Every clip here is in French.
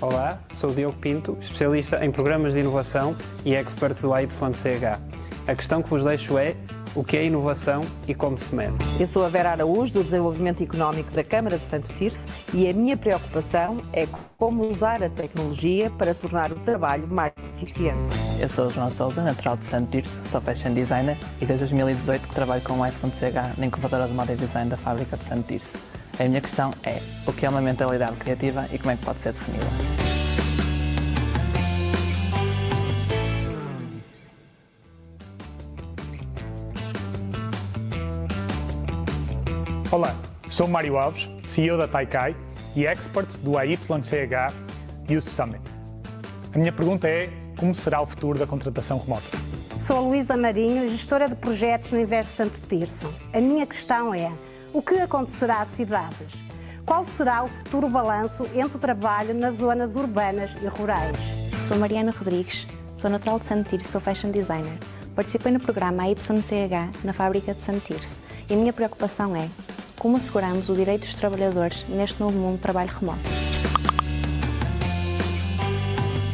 Olá, sou Diogo Pinto, especialista em programas de inovação e expert do AYCH. A questão que vos deixo é: o que é inovação e como se mede? Eu sou a Vera Araújo, do Desenvolvimento Económico da Câmara de Santo Tirso, e a minha preocupação é como usar a tecnologia para tornar o trabalho mais eficiente. Eu sou o João Sousa, natural de Santo Tirso, sou fashion designer e desde 2018 que trabalho com o AYCH na incubadora de moda e design da fábrica de Santo Tirso. A minha questão é: o que é uma mentalidade criativa e como é que pode ser definida? Olá, sou Mário Alves, CEO da Taikai e expert do AYCH Youth Summit. A minha pergunta é: como será o futuro da contratação remota? Sou a Luísa Marinho, gestora de projetos no Inverso Santo Tirso. A minha questão é: o que acontecerá às cidades? Qual será o futuro balanço entre o trabalho nas zonas urbanas e rurais? Sou Mariana Rodrigues, sou natural de Santo Tirso, sou fashion designer. Participei no programa AYCH na fábrica de Santo Tirso e a minha preocupação é: como asseguramos o direito dos trabalhadores neste novo mundo de trabalho remoto?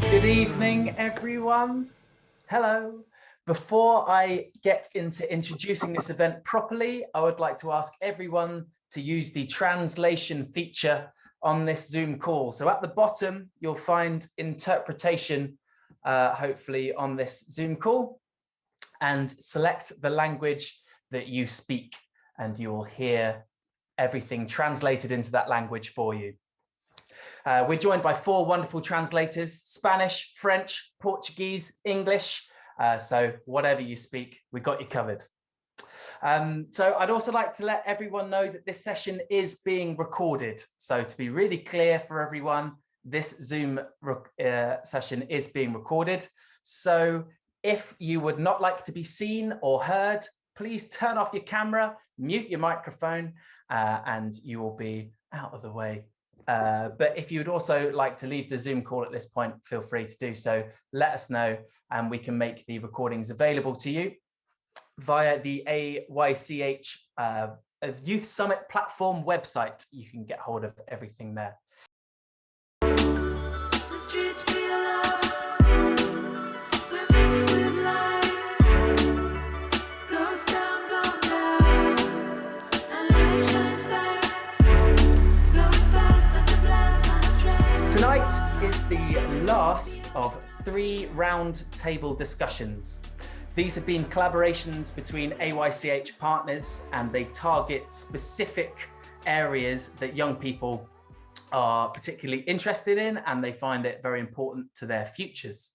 Good evening, everyone. Hello. Before I get into introducing this event properly, I would like to ask everyone to use the translation feature on this Zoom call. So at the bottom, you'll find interpretation, hopefully on this Zoom call, and select the language that you speak, and you will hear everything translated into that language for you. We're joined by 4 wonderful translators: Spanish, French, Portuguese, English. So whatever you speak, we've got you covered. So I'd also like to let everyone know that this session is being recorded. So to be really clear for everyone, this Zoom session is being recorded. So if you would not like to be seen or heard, please turn off your camera, mute your microphone, and you will be out of the way. But if you would also like to leave the Zoom call at this point, feel free to do so. Let us know, and we can make the recordings available to you via the AYCH Youth Summit platform website. You can get hold of everything there. The streets feel alive. We're mixed with light. Ghost town blown down, and life shines back. Go fast, such a blast on a train. Tonight is the last of 3 round table discussions. These have been collaborations between AYCH partners, and they target specific areas that young people are particularly interested in, and they find it very important to their futures.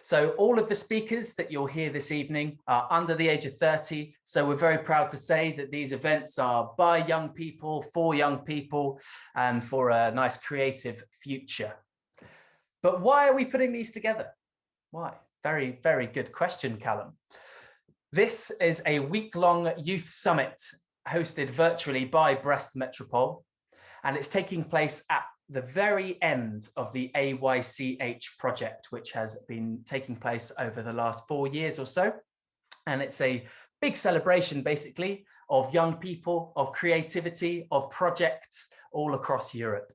So all of the speakers that you'll hear this evening are under the age of 30. So we're very proud to say that these events are by young people, for young people, and for a nice creative future. But why are we putting these together? Why? Very, very good question, Callum. This is a week-long youth summit hosted virtually by Brest Metropole, and it's taking place at the very end of the AYCH project, which has been taking place over the last 4 years or so. And it's a big celebration, basically, of young people, of creativity, of projects all across Europe.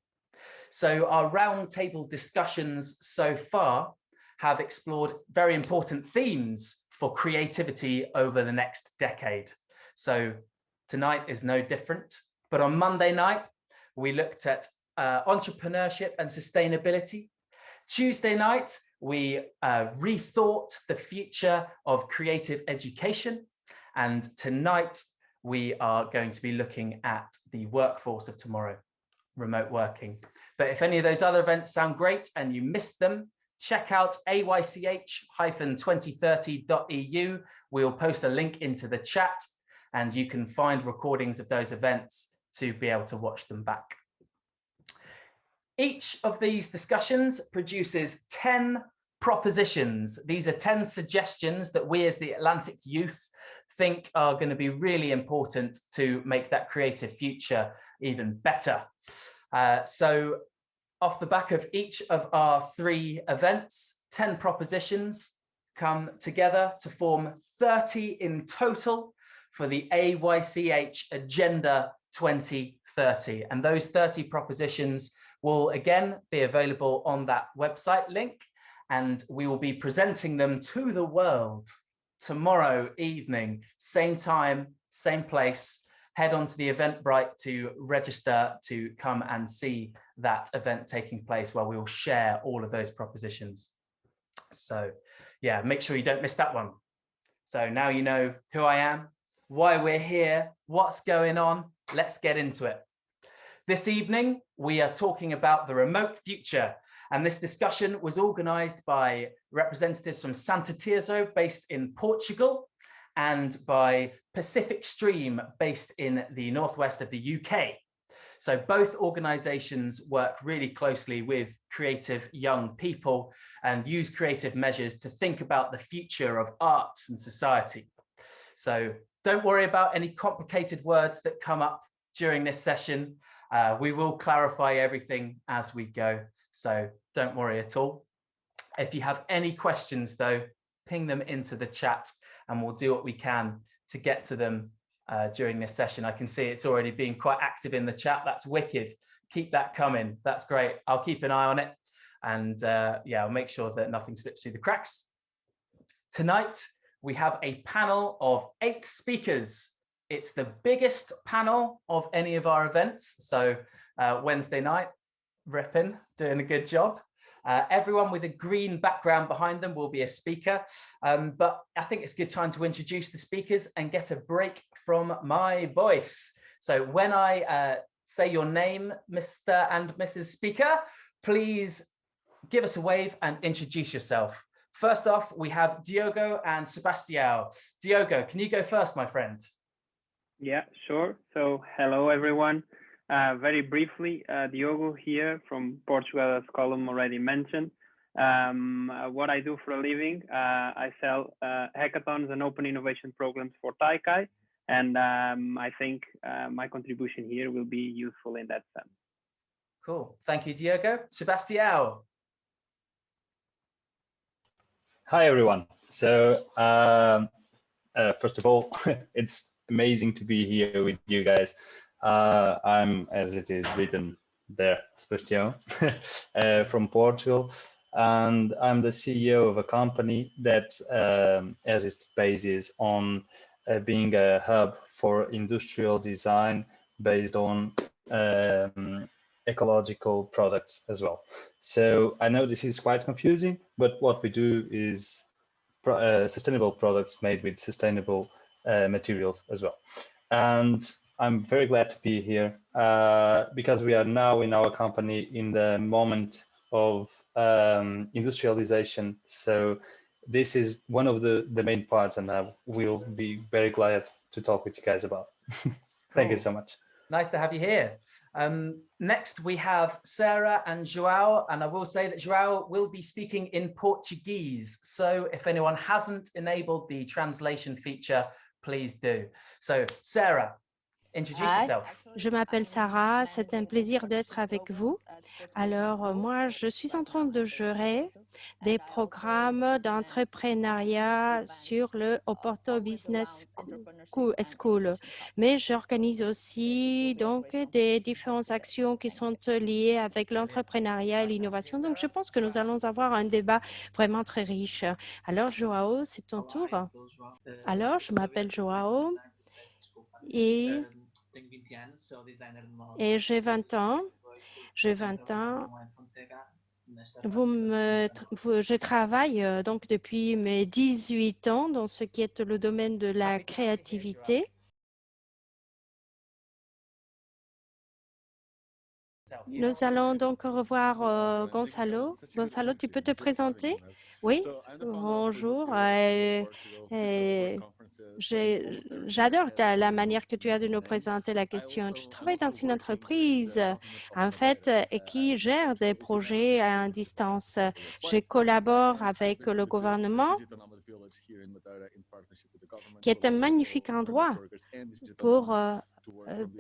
So our roundtable discussions so far have explored very important themes for creativity over the next decade. So tonight is no different, but on Monday night, we looked at entrepreneurship and sustainability. Tuesday night, we rethought the future of creative education. And tonight, we are going to be looking at the workforce of tomorrow, remote working. But if any of those other events sound great and you missed them, check out aych-2030.eu. We'll post a link into the chat, and you can find recordings of those events to be able to watch them back. Each of these discussions produces 10 propositions. These are 10 suggestions that we as the Atlantic Youth think are going to be really important to make that creative future even better. So off the back of each of our 3 events, 10 propositions come together to form 30 in total for the AYCH Agenda 2030. And those 30 propositions will again be available on that website link, and we will be presenting them to the world tomorrow evening, same time, same place. Head on to the Eventbrite to register to come and see that event taking place, where we will share all of those propositions. So yeah, make sure you don't miss that one. So now you know who I am, why we're here, what's going on. Let's get into it. This evening, we are talking about the remote future, and this discussion was organised by representatives from Santa Tirso, based in Portugal, and by Pacific Stream, based in the northwest of the UK. So both organisations work really closely with creative young people and use creative measures to think about the future of arts and society. So don't worry about any complicated words that come up during this session. We will clarify everything as we go, so don't worry at all. If you have any questions though, ping them into the chat and we'll do what we can to get to them during this session. I can see it's already been quite active in the chat. That's wicked. Keep that coming. That's great. I'll keep an eye on it, and yeah, I'll make sure that nothing slips through the cracks. Tonight, we have a panel of 8 speakers. It's the biggest panel of any of our events. So Wednesday night, Ripon, doing a good job. Everyone with a green background behind them will be a speaker, but I think it's a good time to introduce the speakers and get a break from my voice. So when I say your name, Mr. and Mrs. Speaker, please give us a wave and introduce yourself. First off, we have Diogo and Sebastião. Diogo, can you go first, my friend? Yeah, sure. So hello, everyone. Very briefly, Diogo here from Portugal, as Colum already mentioned. What I do for a living, I sell hackathons and open innovation programs for Taikai, and I think my contribution here will be useful in that sense. Cool. Thank you, Diogo. Sebastião. Hi, everyone. So first of all, it's amazing to be here with you guys. I'm, as it is written there, Sebastião, from Portugal, and I'm the CEO of a company that has its basis on being a hub for industrial design based on ecological products as well. So I know this is quite confusing, but what we do is sustainable products made with sustainable materials as well. And I'm very glad to be here because we are now in our company in the moment of industrialization. So this is one of the main parts, and I will be very glad to talk with you guys about. Thank you so much. Nice to have you here. Next, we have Sarah and João, and I will say that João will be speaking in Portuguese. So if anyone hasn't enabled the translation feature, please do. So Sarah, introduce yourself. Je m'appelle Sarah, c'est un plaisir d'être avec vous. Alors, moi, je suis en train de gérer des programmes d'entrepreneuriat sur le Oporto Business School, mais j'organise aussi donc des différentes actions qui sont liées avec l'entrepreneuriat et l'innovation. Donc, je pense que nous allons avoir un débat vraiment très riche. Alors, João, c'est ton tour. Alors, je m'appelle João et j'ai 20 ans. J'ai 20 ans. Je travaille donc depuis mes 18 ans dans ce qui est le domaine de la créativité. Nous allons donc revoir Gonçalo. Gonçalo, tu peux te présenter? Oui, bonjour. J'adore la manière que tu as de nous présenter la question. Je travaille dans une entreprise, en fait, qui gère des projets à distance. Je collabore avec le gouvernement, qui est un magnifique endroit pour...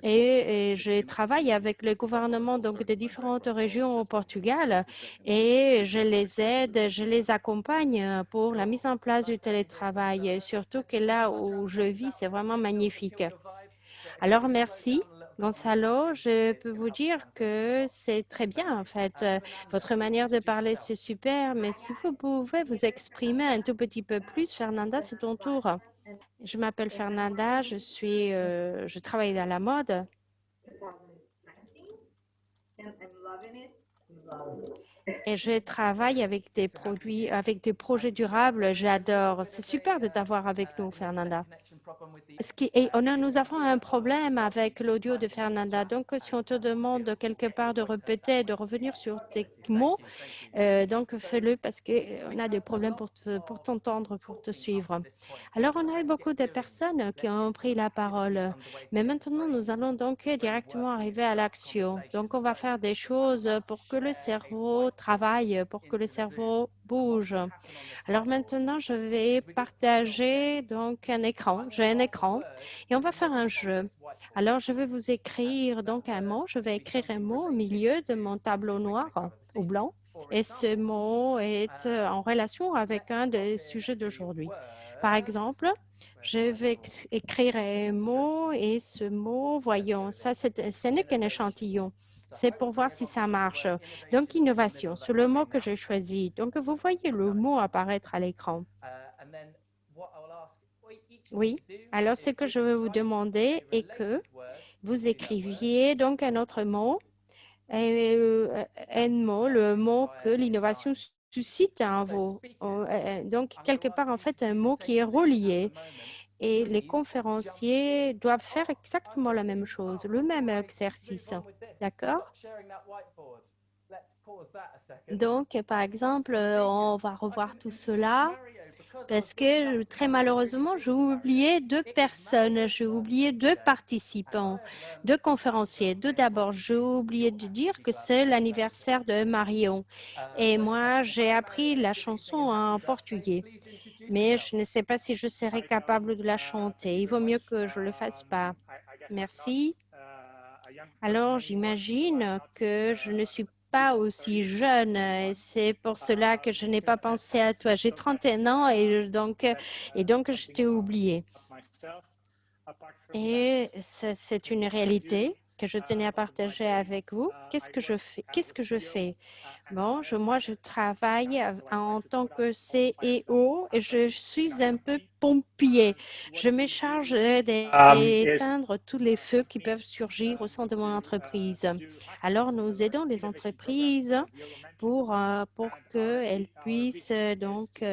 Et je travaille avec le gouvernement donc, de différentes régions au Portugal et je les aide, je les accompagne pour la mise en place du télétravail. Et surtout que là où je vis, c'est vraiment magnifique. Alors, merci. Gonzalo, je peux vous dire que c'est très bien en fait. Votre manière de parler, c'est super, mais si vous pouvez vous exprimer un tout petit peu plus, Fernanda, c'est ton tour. Je m'appelle Fernanda, je travaille dans la mode. Et je travaille avec des produits, avec des projets durables. J'adore. C'est super de t'avoir avec nous, Fernanda. Nous avons un problème avec l'audio de Fernanda. Donc, si on te demande quelque part de répéter, de revenir sur tes mots, donc fais-le parce qu'on a des problèmes pour t'entendre, pour te suivre. Alors, on a eu beaucoup de personnes qui ont pris la parole. Mais maintenant, nous allons donc directement arriver à l'action. Donc, on va faire des choses pour que le cerveau travaille, pour que le cerveau bouge. Alors maintenant, je vais partager donc un écran. J'ai un écran et on va faire un jeu. Alors, je vais vous écrire donc un mot. Je vais écrire un mot au milieu de mon tableau noir ou blanc. Et ce mot est en relation avec un des sujets d'aujourd'hui. Par exemple, je vais écrire un mot et ce mot, voyons, ce n'est qu'un échantillon. C'est pour voir si ça marche. Donc, innovation, c'est le mot que j'ai choisi. Donc, vous voyez le mot apparaître à l'écran. Oui. Alors, ce que je vais vous demander est que vous écriviez donc un autre mot, le mot que l'innovation suscite en vous. Donc, quelque part, en fait, un mot qui est relié. Et les conférenciers doivent faire exactement la même chose, le même exercice. D'accord? Donc, par exemple, on va revoir tout cela parce que très malheureusement, j'ai oublié 2 personnes, j'ai oublié 2 participants, 2 conférenciers. D'abord, j'ai oublié de dire que c'est l'anniversaire de Marion. Et moi, j'ai appris la chanson en portugais. Mais je ne sais pas si je serai capable de la chanter. Il vaut mieux que je ne le fasse pas. Merci. Alors, j'imagine que je ne suis pas aussi jeune et c'est pour cela que je n'ai pas pensé à toi. J'ai 31 ans et donc je t'ai oublié. Et c'est une réalité que je tenais à partager avec vous. Qu'est-ce que je fais? Bon, moi, je travaille en tant que CEO et je suis un peu pompier. Je me charge d'éteindre tous les feux qui peuvent surgir au sein de mon entreprise. Alors, nous aidons les entreprises pour qu'elles puissent donc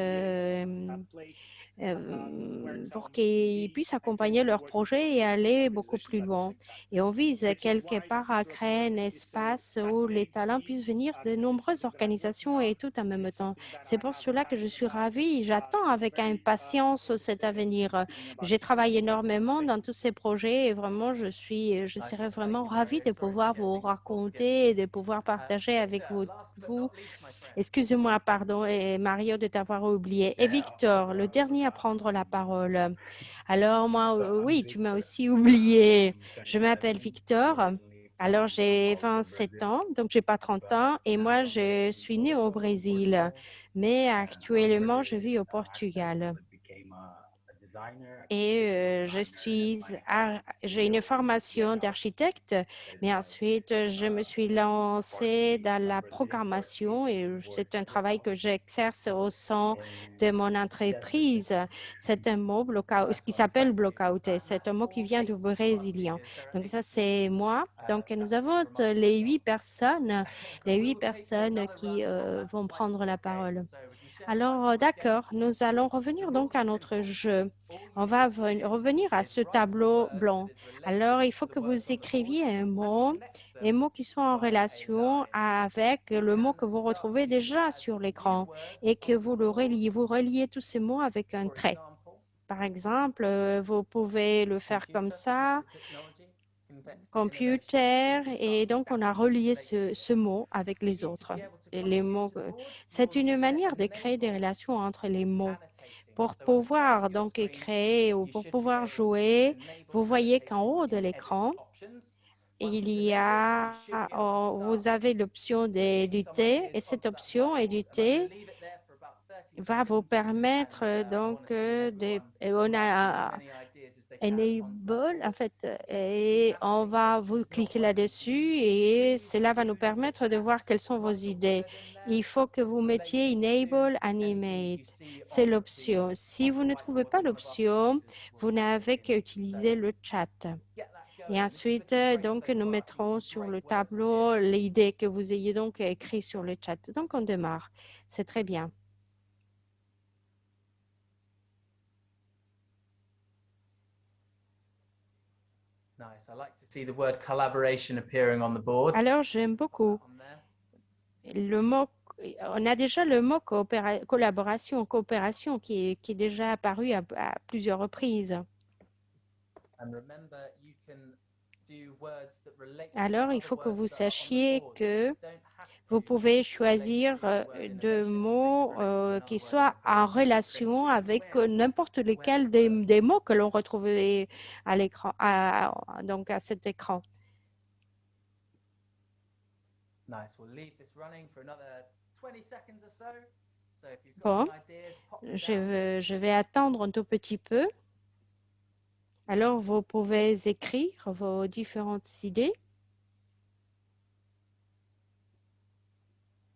pour qu'ils puissent accompagner leurs projets et aller beaucoup plus loin. Et on vise quelque part à créer un espace où les talents puissent venir de nombreuses organisations et tout en même temps. C'est pour cela que je suis ravie. J'attends avec impatience cet avenir. J'ai travaillé énormément dans tous ces projets et vraiment, je serais vraiment ravie de pouvoir vous raconter et de pouvoir partager avec vous. Excusez-moi, pardon, et Mario, de t'avoir oublié. Et Victor, le dernier à prendre la parole. Alors, moi, oui, tu m'as aussi oublié. Je m'appelle Victor. Alors, j'ai 27 ans, donc je n'ai pas 30 ans. Et moi, je suis née au Brésil, mais actuellement, je vis au Portugal. Et j'ai une formation d'architecte, mais ensuite, je me suis lancée dans la programmation et c'est un travail que j'exerce au sein de mon entreprise. C'est un mot, ce qui s'appelle blockout. C'est un mot qui vient du brésilien. Donc, ça, c'est moi. Donc, nous avons les 8 personnes qui vont prendre la parole. Alors, d'accord, nous allons revenir donc à notre jeu. On va revenir à ce tableau blanc. Alors, il faut que vous écriviez un mot qui soit en relation avec le mot que vous retrouvez déjà sur l'écran et que vous reliez tous ces mots avec un trait. Par exemple, vous pouvez le faire comme ça, computer, et donc on a relié ce mot avec les autres. Et les mots, c'est une manière de créer des relations entre les mots. Pour pouvoir donc créer ou pour pouvoir jouer, vous voyez qu'en haut de l'écran, vous avez l'option d'éditer et cette option éditer va vous permettre donc Enable, en fait, et on va vous cliquer là-dessus et cela va nous permettre de voir quelles sont vos idées. Il faut que vous mettiez Enable Animate. C'est l'option. Si vous ne trouvez pas l'option, vous n'avez qu'à utiliser le chat. Et ensuite, donc, nous mettrons sur le tableau l'idée que vous ayez donc écrit sur le chat. Donc, on démarre. C'est très bien. Nice. I like to see the word collaboration appearing on the board. Alors, j'aime beaucoup le mot. On a déjà le mot collaboration, coopération qui est déjà apparu à plusieurs reprises. And remember, you can do words that relate to Alors, il other faut que words vous that are on the sachiez board. que You don't have vous to pouvez relate choisir to the word deux innovation. mots It can relate to another qui word soient in the en board. relation So avec where- n'importe lequel des mots que l'on retrouve à l'écran, donc à cet écran. Nice. We'll leave this running for another 20 seconds or so. So if you've got Bon, any ideas, pop them down. je vais attendre un tout petit peu. Alors, vous pouvez écrire vos différentes idées.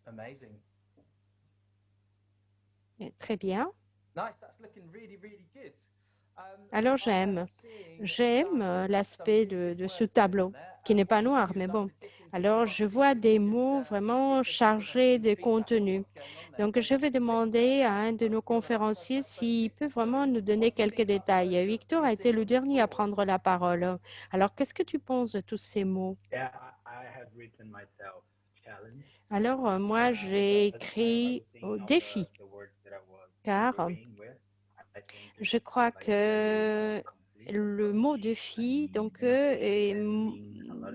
Amazing. Très bien. Nice. That's looking really, really good. Alors, j'aime l'aspect de ce tableau, qui n'est pas noir, mais bon. Alors, je vois des mots vraiment chargés de contenu. Donc, je vais demander à un de nos conférenciers s'il peut vraiment nous donner quelques détails. Victor a été le dernier à prendre la parole. Alors, qu'est-ce que tu penses de tous ces mots? Alors, moi, j'ai écrit défi, car je crois que le mot défi donc,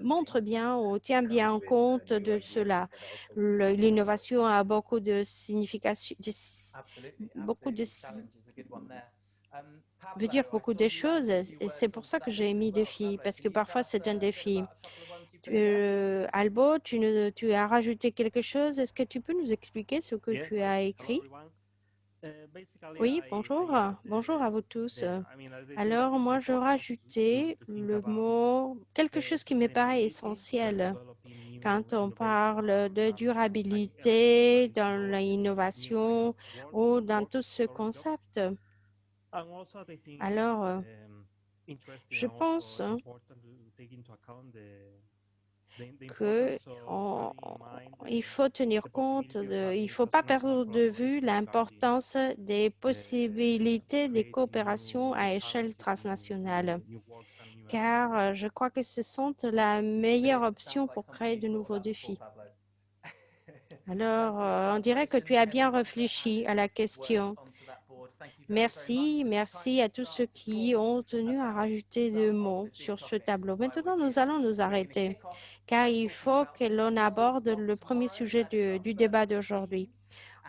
montre bien ou tient bien compte de cela. L'innovation a beaucoup de signification, beaucoup de veut dire beaucoup de choses. Et c'est pour ça que j'ai mis défi, parce que parfois c'est un défi. Albo, tu as rajouté quelque chose. Est-ce que tu peux nous expliquer ce que tu as écrit? Oui, bonjour. Bonjour à vous tous. Alors, moi, je rajoutais le mot, quelque chose qui me paraît essentiel quand on parle de durabilité dans l'innovation ou dans tout ce concept. Alors, je pense qu'il faut tenir compte, il ne faut pas perdre de vue l'importance des possibilités de coopération à échelle transnationale, car je crois que ce sont la meilleure option pour créer de nouveaux défis. Alors, on dirait que tu as bien réfléchi à la question. Merci, merci à tous ceux qui ont tenu à rajouter des mots sur ce tableau. Maintenant, nous allons nous arrêter, car il faut que l'on aborde le premier sujet du débat d'aujourd'hui.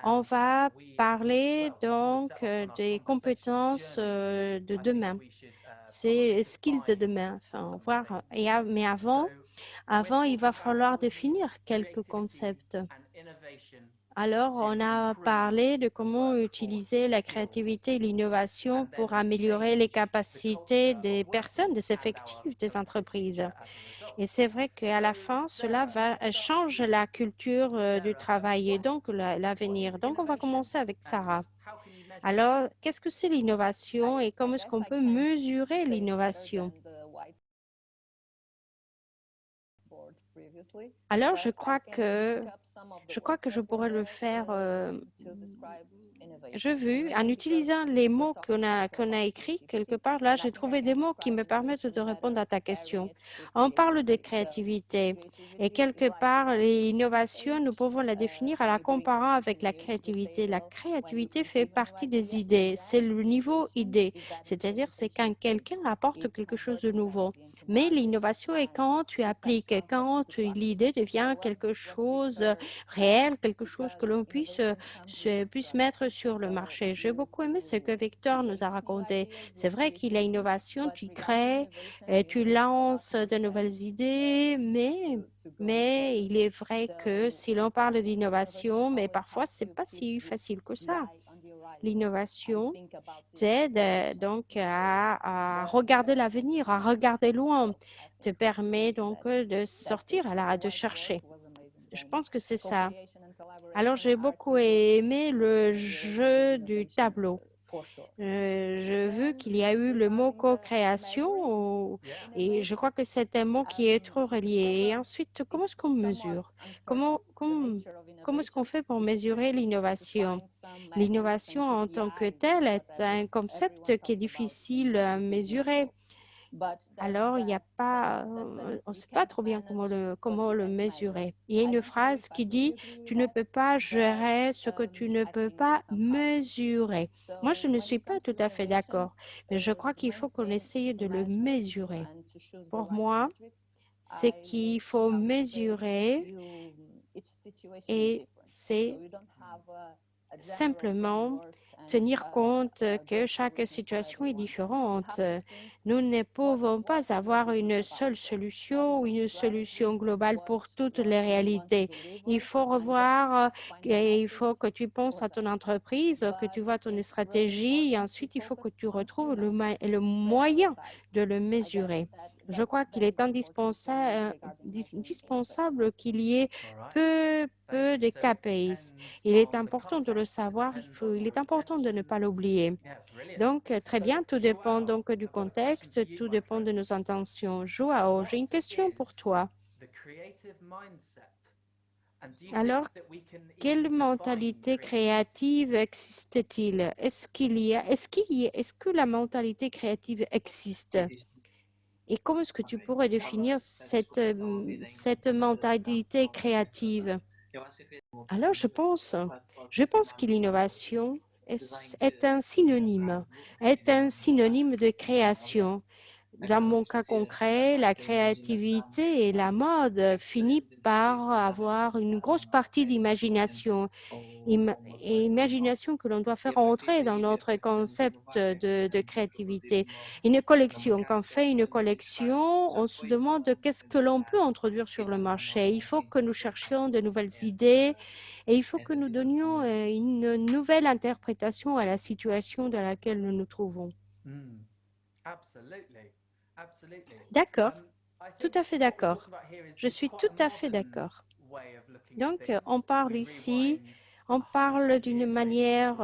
On va parler donc des compétences de demain. C'est les skills de demain. Enfin, voir. Mais avant, il va falloir définir quelques concepts. Alors, on a parlé de comment utiliser la créativité et l'innovation pour améliorer les capacités des personnes, des effectifs des entreprises. Et c'est vrai qu'à la fin, cela change la culture du travail et donc l'avenir. Donc, on va commencer avec Sarah. Alors, qu'est-ce que c'est l'innovation et comment est-ce qu'on peut mesurer l'innovation? Alors, je crois que je pourrais le faire. J'ai vu, en utilisant les mots qu'on a écrits quelque part, là, j'ai trouvé des mots qui me permettent de répondre à ta question. On parle de créativité et quelque part, l'innovation, nous pouvons la définir en la comparant avec la créativité. La créativité fait partie des idées. C'est le niveau idée, c'est-à-dire c'est quand quelqu'un apporte quelque chose de nouveau. Mais l'innovation est quand tu appliques, quand l'idée devient quelque chose réel, quelque chose que l'on puisse mettre sur le marché. J'ai beaucoup aimé ce que Victor nous a raconté. C'est vrai qu'il y a innovation, tu crées, tu lances de nouvelles idées, mais il est vrai que si l'on parle d'innovation, mais parfois, ce n'est pas si facile que ça. L'innovation t'aide donc à regarder l'avenir, à regarder loin, te permet donc de sortir, de chercher. Je pense que c'est ça. Alors, j'ai beaucoup aimé le jeu du tableau. J'ai vu qu'il y a eu le mot co-création et je crois que c'est un mot qui est trop relié. Et ensuite, comment est-ce qu'on mesure? Comment est-ce qu'on fait pour mesurer l'innovation? L'innovation en tant que telle est un concept qui est difficile à mesurer. Alors, il n'y a pas, on ne sait pas trop bien comment le mesurer. Il y a une phrase qui dit, tu ne peux pas gérer ce que tu ne peux pas mesurer. Moi, je ne suis pas tout à fait d'accord, mais je crois qu'il faut qu'on essaye de le mesurer. Pour moi, c'est qu'il faut mesurer et c'est simplement tenir compte que chaque situation est différente. Nous ne pouvons pas avoir une seule solution ou une solution globale pour toutes les réalités. Il faut revoir, il faut que tu penses à ton entreprise, que tu vois ton stratégie et ensuite il faut que tu retrouves le moyen de le mesurer. Je crois qu'il est indispensable qu'il y ait peu de KPIs. Il est important de le savoir, il est important de ne pas l'oublier. Donc, très bien, tout dépend donc du contexte, tout dépend de nos intentions. Joao, j'ai une question pour toi. Alors, quelle mentalité créative existe-t-il? Est-ce que la mentalité créative existe? Et comment est-ce que tu pourrais définir cette mentalité créative? Alors, je pense que l'innovation est un synonyme de création. Dans mon cas concret, la créativité et la mode finissent par avoir une grosse partie d'imagination. Imagination que l'on doit faire entrer dans notre concept de créativité. Une collection, quand on fait une collection, on se demande qu'est-ce que l'on peut introduire sur le marché. Il faut que nous cherchions de nouvelles idées et il faut que nous donnions une nouvelle interprétation à la situation dans laquelle nous nous trouvons. D'accord, tout à fait d'accord. Je suis tout à fait d'accord. Donc, on parle ici, on parle une manière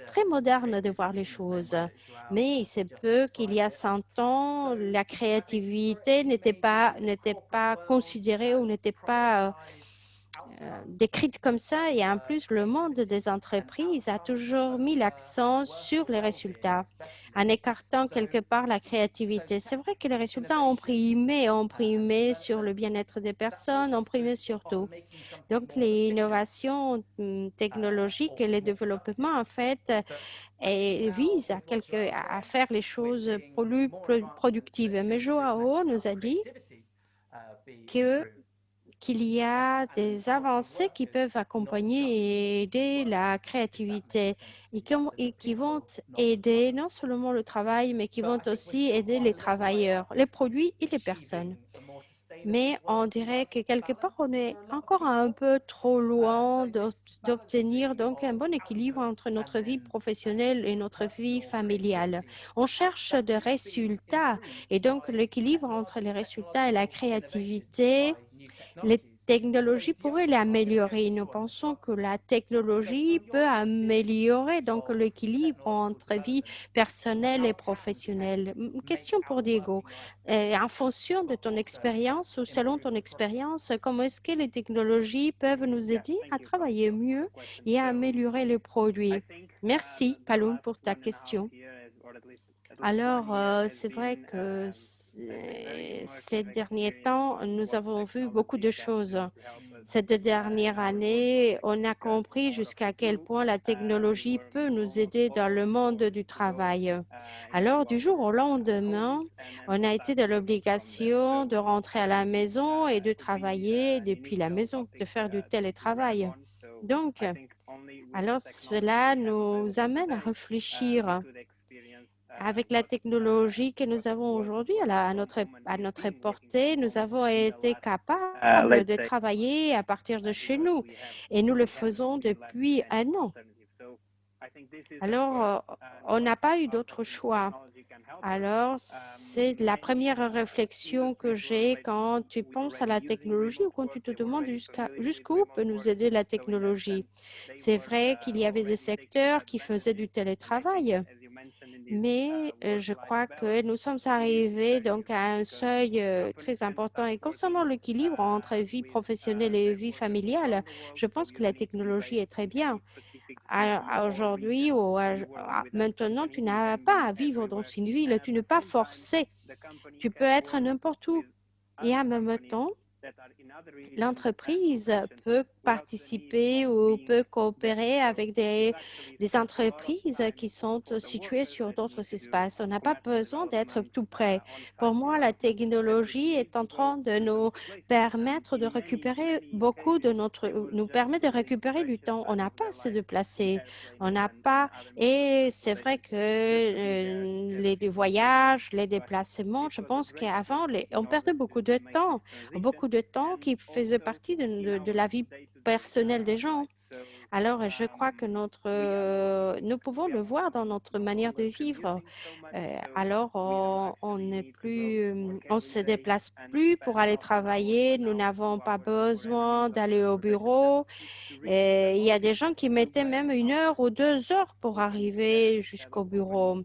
très moderne de voir les choses. Mais il se peut qu'il y a 100 ans, la créativité n'était pas considérée ou n'était pas décrite comme ça. Et en plus, le monde des entreprises a toujours mis l'accent sur les résultats, en écartant quelque part la créativité. C'est vrai que les résultats ont primé sur le bien-être des personnes, ont primé sur tout. Donc, les innovations technologiques et les développements, en fait, visent à faire les choses plus productives. Mais Joao nous a dit qu'il y a des avancées qui peuvent accompagner et aider la créativité et qui vont aider non seulement le travail, mais qui vont aussi aider les travailleurs, les produits et les personnes. Mais on dirait que quelque part, on est encore un peu trop loin d'obtenir donc un bon équilibre entre notre vie professionnelle et notre vie familiale. On cherche des résultats et donc l'équilibre entre les résultats et la créativité, les technologies pourraient l'améliorer. Nous pensons que la technologie peut améliorer donc l'équilibre entre vie personnelle et professionnelle. Une question pour Diego. En fonction de ton expérience ou selon ton expérience, comment est-ce que les technologies peuvent nous aider à travailler mieux et à améliorer les produits? Merci, Kaloum, pour ta question. Alors, c'est vrai que ces derniers temps, nous avons vu beaucoup de choses. Cette dernière année, on a compris jusqu'à quel point la technologie peut nous aider dans le monde du travail. Alors, du jour au lendemain, on a été dans l'obligation de rentrer à la maison et de travailler depuis la maison, de faire du télétravail. Donc, alors cela nous amène à réfléchir. Avec la technologie que nous avons aujourd'hui à notre portée, nous avons été capables de travailler à partir de chez nous et nous le faisons depuis un an. Alors, on n'a pas eu d'autre choix. Alors, c'est la première réflexion que j'ai quand tu penses à la technologie ou quand tu te demandes jusqu'où peut nous aider la technologie. C'est vrai qu'il y avait des secteurs qui faisaient du télétravail, mais je crois que nous sommes arrivés donc à un seuil très important. Et concernant l'équilibre entre vie professionnelle et vie familiale, je pense que la technologie est très bien. Aujourd'hui ou maintenant, tu n'as pas à vivre dans une ville, tu n'es pas forcé. Tu peux être n'importe où. Et en même temps, l'entreprise peut participer ou peut coopérer avec des entreprises qui sont situées sur d'autres espaces. On n'a pas besoin d'être tout près. Pour moi, la technologie est en train de nous permettre de récupérer nous permet de récupérer du temps. On n'a pas à se déplacer. On n'a pas, et c'est vrai que les voyages, les déplacements, je pense qu'avant, on perdait beaucoup de temps qui faisait partie de la vie personnelle des gens. Alors, je crois que nous pouvons le voir dans notre manière de vivre. Alors, on n'est plus, on se déplace plus pour aller travailler. Nous n'avons pas besoin d'aller au bureau. Et il y a des gens qui mettaient même 1 heure ou 2 heures pour arriver jusqu'au bureau,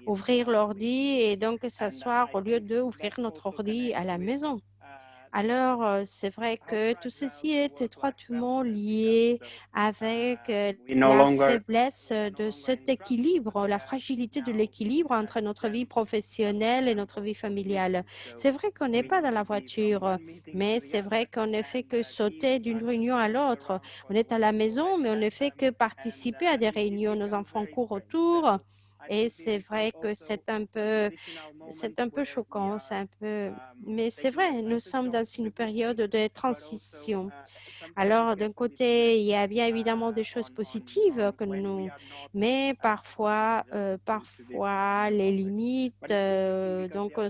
ouvrir l'ordi et donc s'asseoir au lieu d'ouvrir notre ordi à la maison. Alors, c'est vrai que tout ceci est étroitement lié avec la faiblesse de cet équilibre, la fragilité de l'équilibre entre notre vie professionnelle et notre vie familiale. C'est vrai qu'on n'est pas dans la voiture, mais c'est vrai qu'on ne fait que sauter d'une réunion à l'autre. On est à la maison, mais on ne fait que participer à des réunions. Nos enfants courent autour. Et c'est vrai que c'est un peu choquant, mais c'est vrai, nous sommes dans une période de transition. Alors, d'un côté, il y a bien évidemment des choses positives mais parfois les limites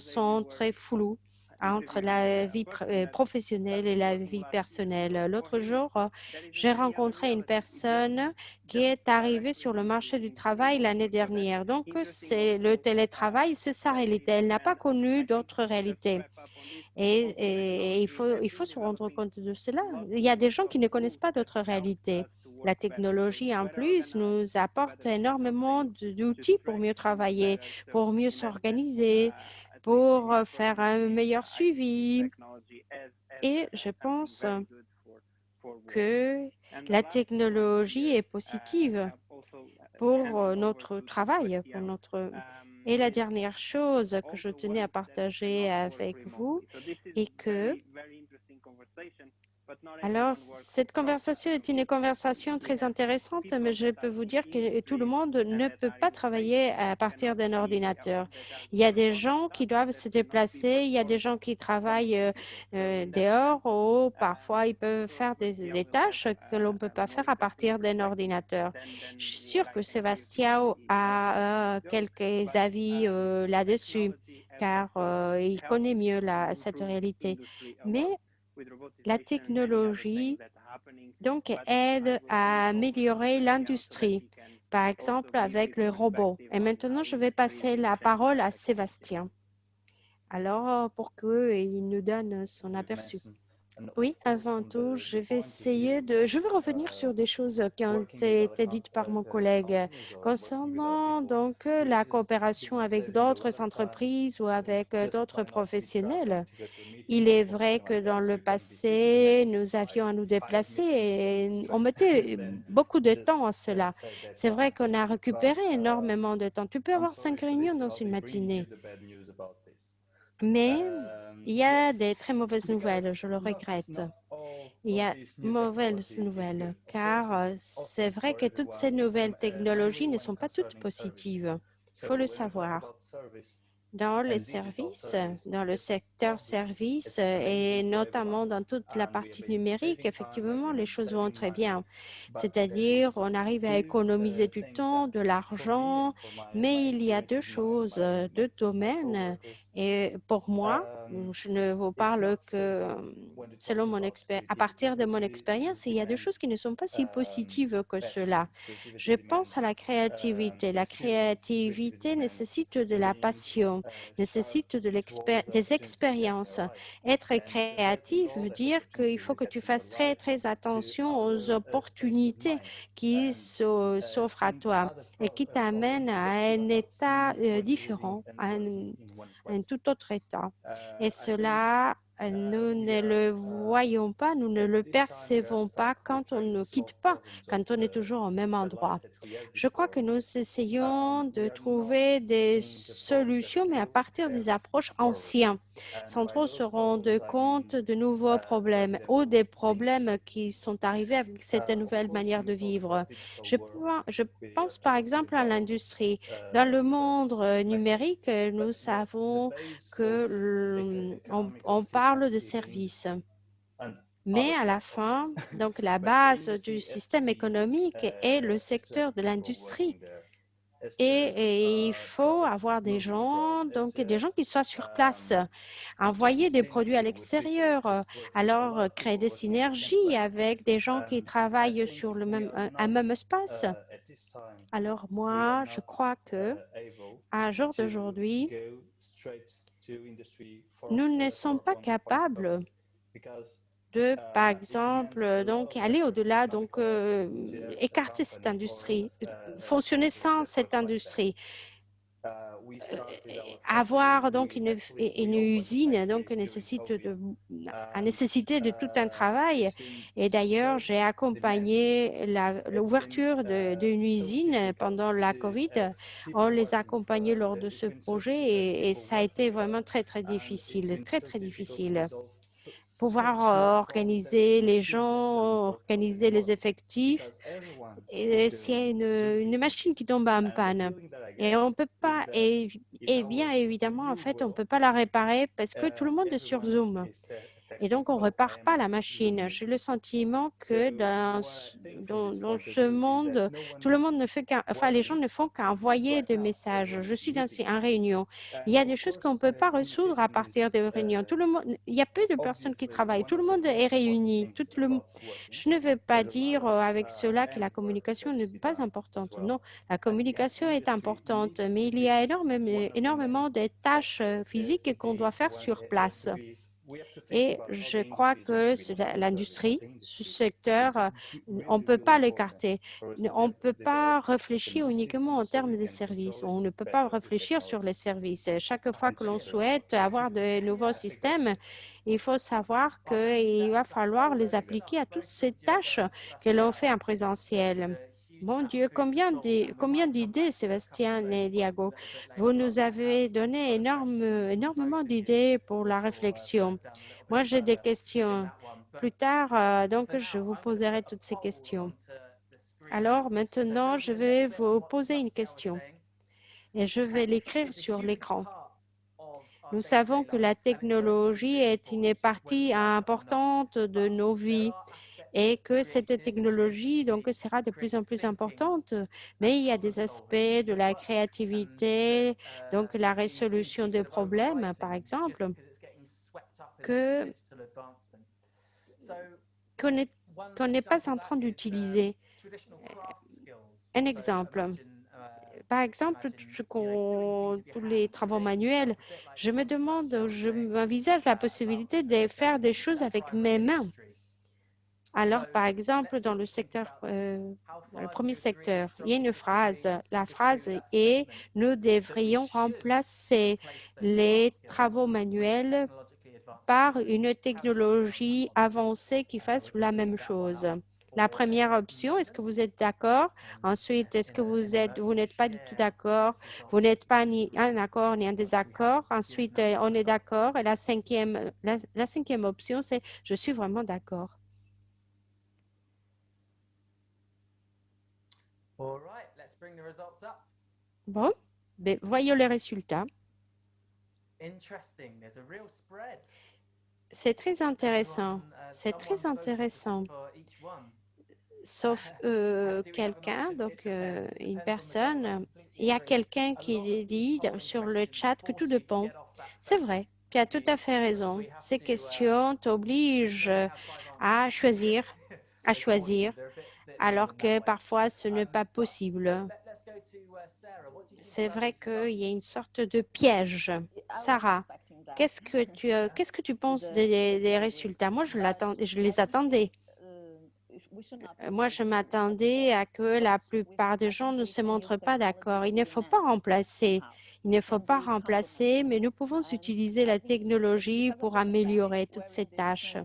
sont très floues entre la vie professionnelle et la vie personnelle. L'autre jour, j'ai rencontré une personne qui est arrivée sur le marché du travail l'année dernière. Donc, c'est le télétravail, c'est sa réalité. Elle n'a pas connu d'autres réalités. Et il faut se rendre compte de cela. Il y a des gens qui ne connaissent pas d'autres réalités. La technologie, en plus, nous apporte énormément d'outils pour mieux travailler, pour mieux s'organiser, pour faire un meilleur suivi. Et je pense que la technologie est positive pour notre travail, Et la dernière chose que je tenais à partager avec vous est que alors, cette conversation est une conversation très intéressante, mais je peux vous dire que tout le monde ne peut pas travailler à partir d'un ordinateur. Il y a des gens qui doivent se déplacer, il y a des gens qui travaillent dehors ou parfois ils peuvent faire des tâches que l'on ne peut pas faire à partir d'un ordinateur. Je suis sûre que Sébastien a quelques avis là-dessus, car il connaît mieux cette réalité. Mais la technologie donc aide à améliorer l'industrie, par exemple avec le robot. Et maintenant, je vais passer la parole à Sébastien. Alors, pour qu'il nous donne son aperçu. Oui, avant tout, je vais revenir sur des choses qui ont été dites par mon collègue concernant donc la coopération avec d'autres entreprises ou avec d'autres professionnels. Il est vrai que dans le passé, nous avions à nous déplacer et on mettait beaucoup de temps à cela. C'est vrai qu'on a récupéré énormément de temps. Tu peux avoir 5 réunions dans une matinée. Mais il y a des très mauvaises nouvelles, je le regrette. Il y a mauvaises nouvelles, car c'est vrai que toutes ces nouvelles technologies ne sont pas toutes positives. Il faut le savoir. Dans les services, dans le secteur services et notamment dans toute la partie numérique, effectivement, les choses vont très bien. C'est-à-dire, on arrive à économiser du temps, de l'argent, mais il y a deux domaines. Et pour moi, Je ne vous parle que selon à partir de mon expérience, il y a des choses qui ne sont pas si positives que cela. Je pense à la créativité. La créativité nécessite de la passion, nécessite des expériences. Être créatif veut dire qu'il faut que tu fasses très, très attention aux opportunités qui s'offrent à toi et qui t'amènent à un état différent, à un tout autre état. Et cela, nous ne le voyons pas, nous ne le percevons pas quand on ne quitte pas, quand on est toujours au même endroit. Je crois que nous essayons de trouver des solutions, mais à partir des approches anciennes, sans trop se rendre compte de nouveaux problèmes ou des problèmes qui sont arrivés avec cette nouvelle manière de vivre. Je pense par exemple à l'industrie. Dans le monde numérique, nous savons que on parle de services. Mais à la fin, donc la base du système économique est le secteur de l'industrie. Et il faut avoir des gens, donc des gens qui soient sur place, envoyer des produits à l'extérieur, alors créer des synergies avec des gens qui travaillent sur un même espace. Alors moi, je crois que à jour d'aujourd'hui, nous ne sommes pas capables de, par exemple, donc aller au-delà, donc écarter cette industrie, fonctionner sans cette industrie. Avoir donc une usine donc a nécessité de tout un travail. Et d'ailleurs, j'ai accompagné l'ouverture d'une usine pendant la COVID. On les a accompagnés lors de ce projet et ça a été vraiment très, très difficile, très, très difficile. Pouvoir organiser les gens, organiser les effectifs. Et s'il y a une machine qui tombe en panne et on peut pas, et bien évidemment, en fait, on ne peut pas la réparer parce que tout le monde est sur Zoom. Et donc, on ne répare pas la machine. J'ai le sentiment que dans ce monde, tout le monde ne fait les gens ne font qu'envoyer des messages. Je suis dans une réunion. Il y a des choses qu'on ne peut pas résoudre à partir des réunions. Il y a peu de personnes qui travaillent. Tout le monde est réuni. Je ne veux pas dire avec cela que la communication n'est pas importante. Non, la communication est importante, mais il y a énormément de tâches physiques qu'on doit faire sur place. Et je crois que l'industrie, ce secteur, on ne peut pas l'écarter. On ne peut pas réfléchir uniquement en termes de services. On ne peut pas réfléchir sur les services. Chaque fois que l'on souhaite avoir de nouveaux systèmes, il faut savoir qu'il va falloir les appliquer à toutes ces tâches que l'on fait en présentiel. Mon Dieu, combien d'idées, Sébastien et Diago. Vous nous avez donné énormément d'idées pour la réflexion. Moi, j'ai des questions. Plus tard, donc, je vous poserai toutes ces questions. Alors, maintenant, je vais vous poser une question et je vais l'écrire sur l'écran. Nous savons que la technologie est une partie importante de nos vies et que cette technologie donc sera de plus en plus importante. Mais il y a des aspects de la créativité, donc la résolution des problèmes, par exemple, qu'on n'est pas en train d'utiliser. Un exemple. Par exemple, tous les travaux manuels, je m'envisage la possibilité de faire des choses avec mes mains. Alors, par exemple, dans le premier secteur, il y a une phrase. La phrase est « Nous devrions remplacer les travaux manuels par une technologie avancée qui fasse la même chose ». La première option, est-ce que vous êtes d'accord? Ensuite, est-ce que vous n'êtes pas du tout d'accord? Vous n'êtes pas ni un accord ni un désaccord. Ensuite, on est d'accord. Et la cinquième option, c'est « Je suis vraiment d'accord ». Bon, voyons les résultats. C'est très intéressant. C'est très intéressant. Sauf quelqu'un, donc une personne, il y a quelqu'un qui dit sur le chat que tout dépend. C'est vrai, Tu as tout à fait raison. Ces questions t'obligent à choisir, alors que parfois ce n'est pas possible. C'est vrai qu'il y a une sorte de piège. Sarah, qu'est-ce que tu penses des résultats? Moi, je les attendais. Moi, je m'attendais à que la plupart des gens ne se montrent pas d'accord. Il ne faut pas remplacer. Il ne faut pas remplacer, mais nous pouvons utiliser la technologie pour améliorer toutes ces tâches.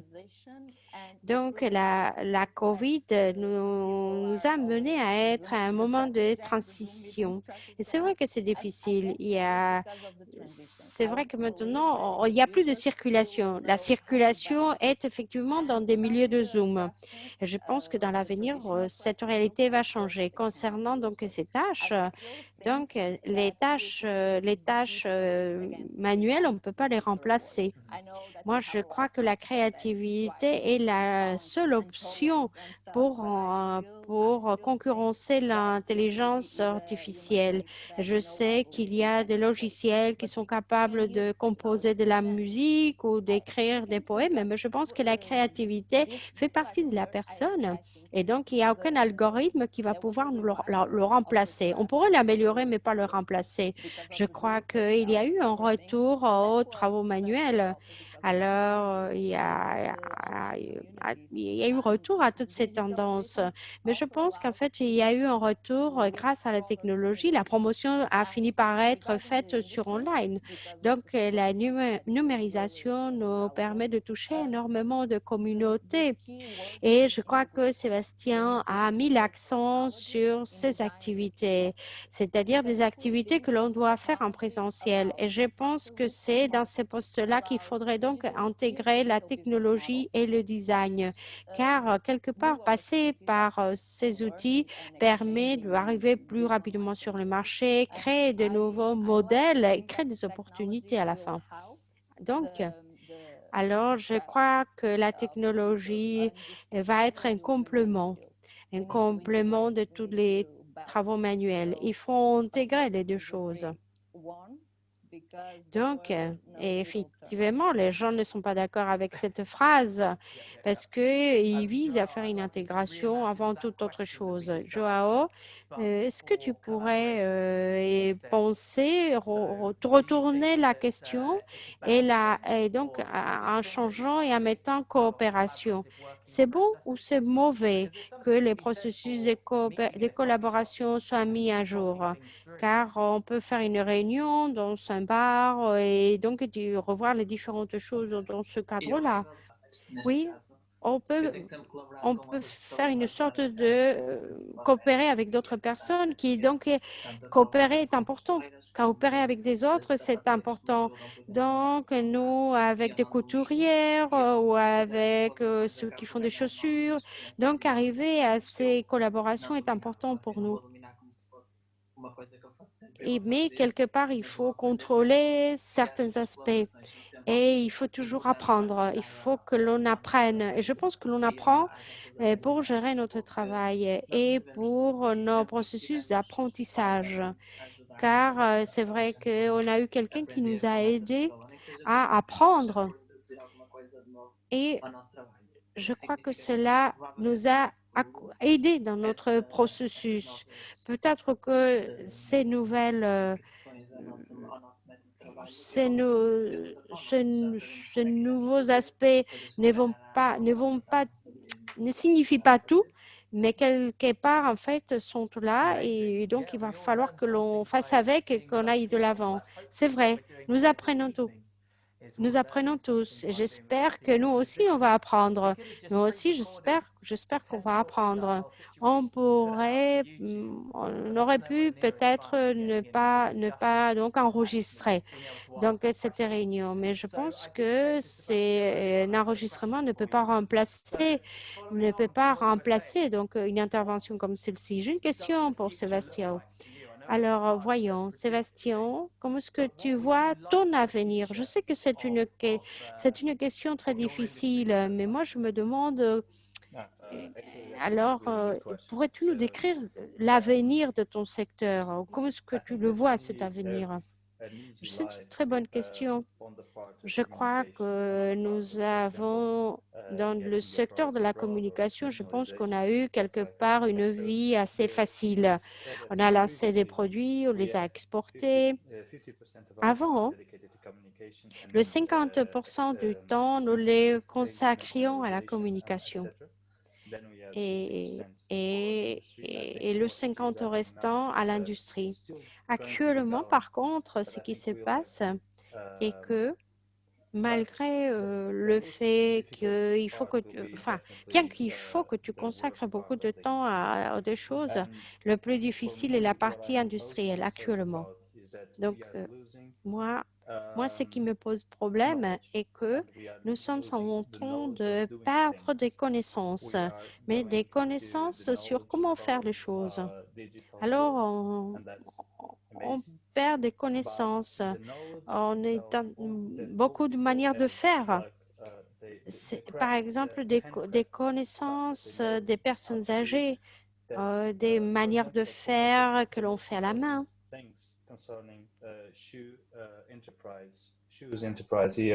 Donc, la COVID nous a menés à être à un moment de transition. Et c'est vrai que c'est difficile. C'est vrai que maintenant, il n'y a plus de circulation. La circulation est effectivement dans des milieux de Zoom. Et je pense que dans l'avenir, cette réalité va changer. Concernant donc ces tâches, donc les tâches manuelles, on ne peut pas les remplacer. Moi, je crois que la créativité est la seule option pour concurrencer l'intelligence artificielle. Je sais qu'il y a des logiciels qui sont capables de composer de la musique ou d'écrire des poèmes, mais je pense que la créativité fait partie de la personne. Et donc, il n'y a aucun algorithme qui va pouvoir le remplacer. On pourrait l'améliorer, mais pas le remplacer. Je crois qu'il y a eu un retour aux travaux manuels. Alors, il y a eu retour à toutes ces tendances. Mais je pense qu'en fait, il y a eu un retour grâce à la technologie. La promotion a fini par être faite sur online. Donc, la numérisation nous permet de toucher énormément de communautés. Et je crois que Sébastien a mis l'accent sur ces activités, c'est-à-dire des activités que l'on doit faire en présentiel. Et je pense que c'est dans ces postes-là qu'il faudrait donc intégrer la technologie et le design, car quelque part, passer par ces outils permet d'arriver plus rapidement sur le marché, créer de nouveaux modèles et créer des opportunités à la fin. Donc, alors, je crois que la technologie va être un complément de tous les travaux manuels. Il faut intégrer les deux choses. Donc, et effectivement, les gens ne sont pas d'accord avec cette phrase parce qu'ils visent à faire une intégration avant toute autre chose. Joao, est-ce que tu pourrais penser, retourner la question et donc en changeant et en mettant coopération? C'est bon ou c'est mauvais que les processus de collaboration soient mis à jour? Car on peut faire une réunion dans un bar et donc revoir les différentes choses dans ce cadre-là. Oui, on peut faire une sorte de coopérer avec d'autres personnes coopérer est important. Coopérer avec des autres, c'est important. Donc, nous, avec des couturières ou avec ceux qui font des chaussures, donc arriver à ces collaborations est important pour nous. Mais quelque part, il faut contrôler certains aspects et il faut toujours apprendre. Il faut que l'on apprenne. Et je pense que l'on apprend pour gérer notre travail et pour nos processus d'apprentissage. Car c'est vrai qu'on a eu quelqu'un qui nous a aidés à apprendre. Et je crois que cela nous a aidés dans notre processus. Peut-être que ces nouveaux aspects ne signifient pas tout, mais quelque part, en fait, sont là et donc il va falloir que l'on fasse avec et qu'on aille de l'avant. C'est vrai, nous apprenons tout. Nous apprenons tous. J'espère que nous aussi, on va apprendre. Nous aussi, j'espère qu'on va apprendre. On aurait pu peut-être ne pas donc enregistrer donc cette réunion. Mais je pense que un enregistrement ne peut pas remplacer donc une intervention comme celle-ci. J'ai une question pour Sébastien. Alors, voyons, Sébastien, comment est-ce que tu vois ton avenir? Je sais que c'est une question très difficile, mais moi, je me demande, alors, pourrais-tu nous décrire l'avenir de ton secteur? Comment est-ce que tu le vois, cet avenir? C'est une très bonne question. Je crois que nous avons, dans le secteur de la communication, je pense qu'on a eu quelque part une vie assez facile. On a lancé des produits, on les a exportés. Avant, le 50% du temps, nous les consacrions à la communication. Et le 50 restant à l'industrie. Actuellement, par contre, ce qui se passe est que malgré le fait qu'il faut que bien qu'il faut que tu consacres beaucoup de temps à des choses, le plus difficile est la partie industrielle actuellement. Donc, moi, ce qui me pose problème est que nous sommes en train de perdre des connaissances, mais des connaissances sur comment faire les choses. Alors, on perd des connaissances, on est dans beaucoup de manières de faire. Par exemple, des connaissances des personnes âgées, des manières de faire que l'on fait à la main.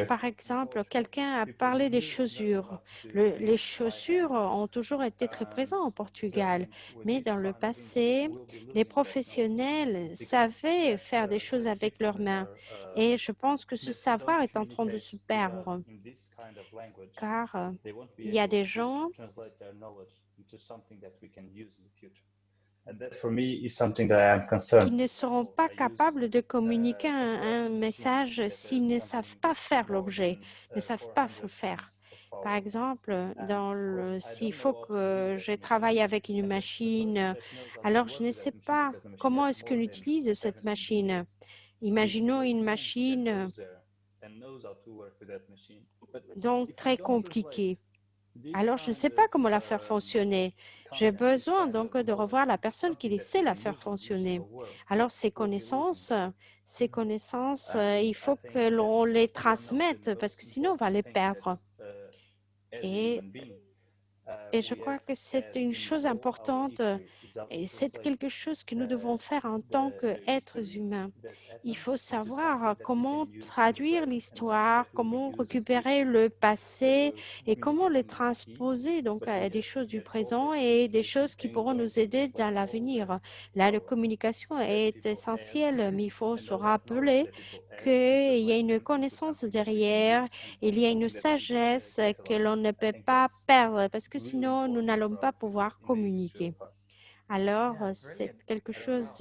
Par exemple, quelqu'un a parlé des chaussures. Les chaussures ont toujours été très présentes au Portugal, mais dans le passé, les professionnels savaient faire des choses avec leurs mains. Et je pense que ce savoir est en train de se perdre, car il y a des gens qui ne seront pas capables de communiquer un message s'ils ne savent pas faire l'objet, ne savent pas le faire. Par exemple, s'il faut que je travaille avec une machine, alors je ne sais pas comment est-ce qu'on utilise cette machine. Imaginons une machine donc très compliquée. Alors, je ne sais pas comment la faire fonctionner. J'ai besoin donc de revoir la personne qui sait la faire fonctionner. Alors, ces connaissances, il faut que l'on les transmette parce que sinon, on va les perdre. Et je crois que c'est une chose importante et c'est quelque chose que nous devons faire en tant qu'êtres humains. Il faut savoir comment traduire l'histoire, comment récupérer le passé et comment les transposer donc à des choses du présent et des choses qui pourront nous aider dans l'avenir. Là, la communication est essentielle, mais il faut se rappeler qu'il y a une connaissance derrière, il y a une sagesse que l'on ne peut pas perdre parce que sinon, nous n'allons pas pouvoir communiquer. Alors, c'est quelque chose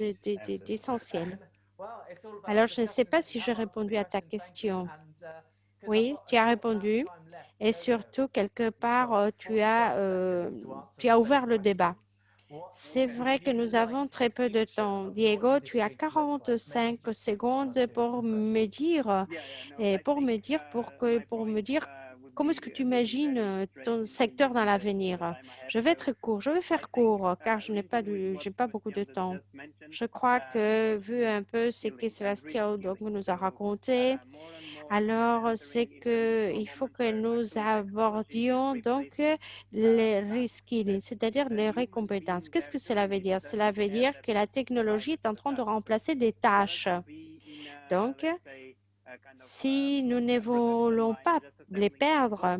d'essentiel. Alors, je ne sais pas si j'ai répondu à ta question. Oui, tu as répondu. Et surtout, quelque part, tu as ouvert le débat. C'est vrai que nous avons très peu de temps. Diego, tu as 45 secondes pour me dire, comment est-ce que tu imagines ton secteur dans l'avenir. Je vais être court, je vais faire court car je n'ai pas beaucoup de temps. Je crois que vu un peu ce que Sébastien nous a raconté, alors c'est qu'il faut que nous abordions donc les reskilling, c'est-à-dire les récompétences. Qu'est-ce que cela veut dire? Cela veut dire que la technologie est en train de remplacer des tâches. Donc, si nous ne voulons pas les perdre,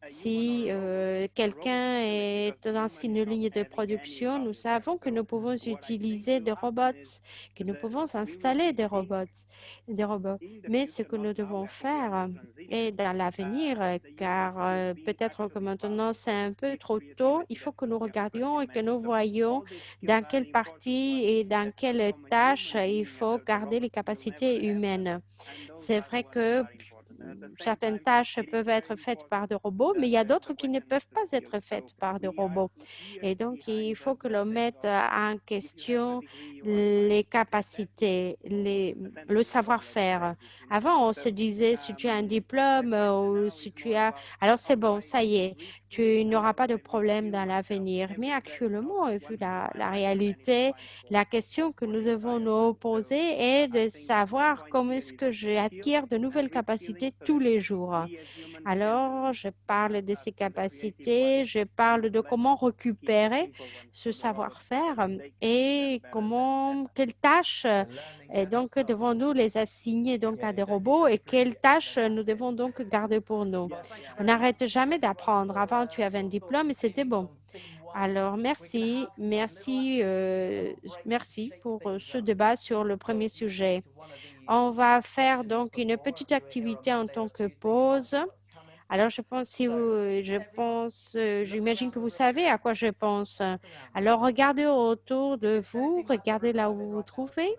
si quelqu'un est dans une ligne de production, nous savons que nous pouvons utiliser des robots, que nous pouvons installer des robots. Mais ce que nous devons faire est dans l'avenir, car peut-être que maintenant c'est un peu trop tôt, il faut que nous regardions et que nous voyions dans quelle partie et dans quelle tâche il faut garder les capacités humaines. C'est vrai que certaines tâches peuvent être faites par des robots, mais il y a d'autres qui ne peuvent pas être faites par des robots. Et donc, il faut que l'on mette en question les capacités, le savoir-faire. Avant, on se disait, si tu as un diplôme ou si tu as... Alors, c'est bon, ça y est, tu n'auras pas de problème dans l'avenir. Mais actuellement, vu la réalité, la question que nous devons nous poser est de savoir comment est-ce que j'acquiers de nouvelles capacités tous les jours. Alors, je parle de ces capacités, je parle de comment récupérer ce savoir-faire et quelles tâches donc devons-nous les assigner donc à des robots et quelles tâches nous devons donc garder pour nous. On n'arrête jamais d'apprendre. Avant, tu avais un diplôme et c'était bon. Alors, merci pour ce débat sur le premier sujet. On va faire donc une petite activité en tant que pause. Alors, j'imagine que vous savez à quoi je pense. Alors, regardez autour de vous, regardez là où vous vous trouvez.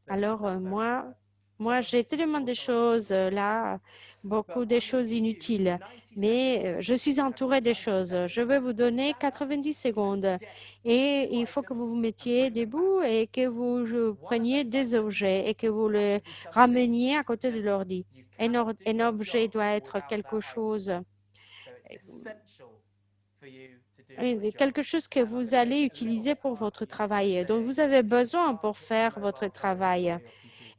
Alors, moi, j'ai tellement de choses là, beaucoup de choses inutiles, mais je suis entourée de choses. Je vais vous donner 90 secondes et il faut que vous vous mettiez debout et que vous preniez des objets et que vous les rameniez à côté de l'ordi. Un objet doit être quelque chose que vous allez utiliser pour votre travail, dont vous avez besoin pour faire votre travail.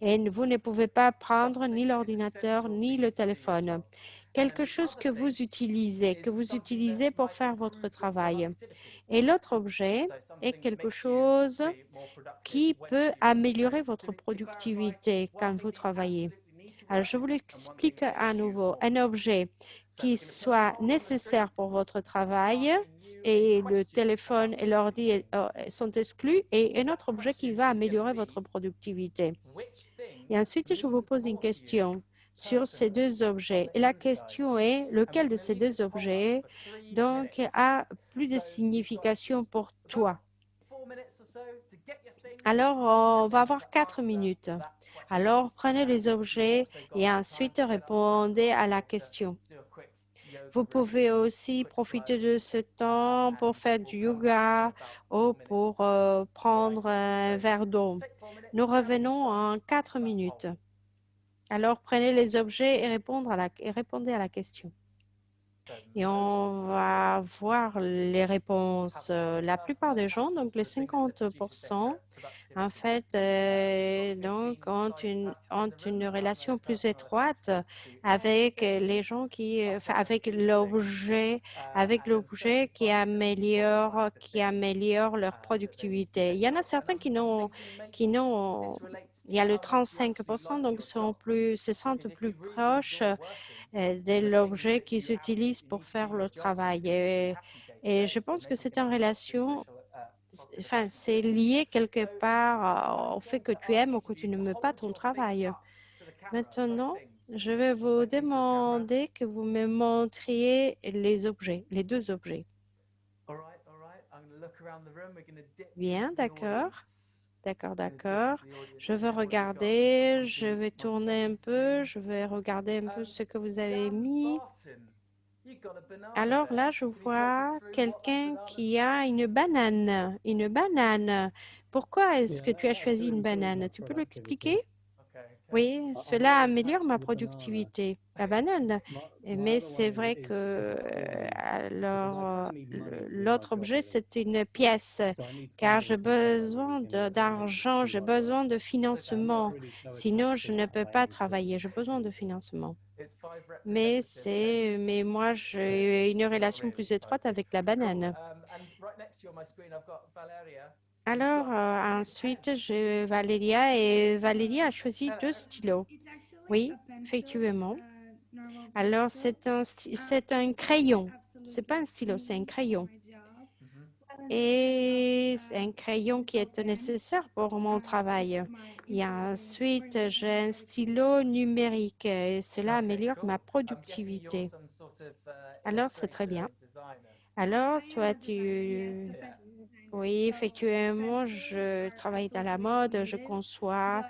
Et vous ne pouvez pas prendre ni l'ordinateur ni le téléphone. Quelque chose que vous utilisez pour faire votre travail. Et l'autre objet est quelque chose qui peut améliorer votre productivité quand vous travaillez. Alors, je vous l'explique à nouveau. Un objet qui soit nécessaire pour votre travail et le téléphone et l'ordi sont exclus et un autre objet qui va améliorer votre productivité. Et ensuite, je vous pose une question sur ces deux objets. Et la question est, lequel de ces deux objets donc a plus de signification pour toi? Alors, on va avoir 4 minutes. Alors, prenez les objets et ensuite répondez à la question. Vous pouvez aussi profiter de ce temps pour faire du yoga ou pour prendre un verre d'eau. Nous revenons en 4 minutes. Alors, prenez les objets et répondez à la question. Et on va voir les réponses. La plupart des gens, donc les 50%, en fait, donc, ont une relation plus étroite avec les gens avec l'objet qui améliore leur productivité. Il y en a certains qui n'ont, il y a le 35%, donc se sentent plus proches de l'objet qu'ils utilisent pour faire le travail. Et je pense que c'est en relation, enfin, c'est lié quelque part au fait que tu aimes ou que tu n'aimes pas ton travail. Maintenant, je vais vous demander que vous me montriez les objets, les deux objets. Bien, d'accord. D'accord. Je vais regarder, je vais tourner un peu, je vais regarder un peu ce que vous avez mis. Alors là, je vois quelqu'un qui a une banane. Une banane. Pourquoi est-ce que tu as choisi une banane? Tu peux l'expliquer? Oui, cela améliore ma productivité, la banane. Mais c'est vrai que l'autre objet, c'est une pièce, car j'ai besoin d'argent, j'ai besoin de financement. Sinon, je ne peux pas travailler, j'ai besoin de financement. Mais moi, j'ai une relation plus étroite avec la banane. Alors, ensuite, j'ai Valéria et Valéria a choisi deux stylos. Oui, effectivement. Alors, c'est un crayon. C'est pas un stylo, c'est un crayon. Et c'est un crayon qui est nécessaire pour mon travail. Et ensuite, j'ai un stylo numérique et cela améliore ma productivité. Alors, c'est très bien. Alors, toi, Oui, effectivement, je travaille dans la mode, je conçois.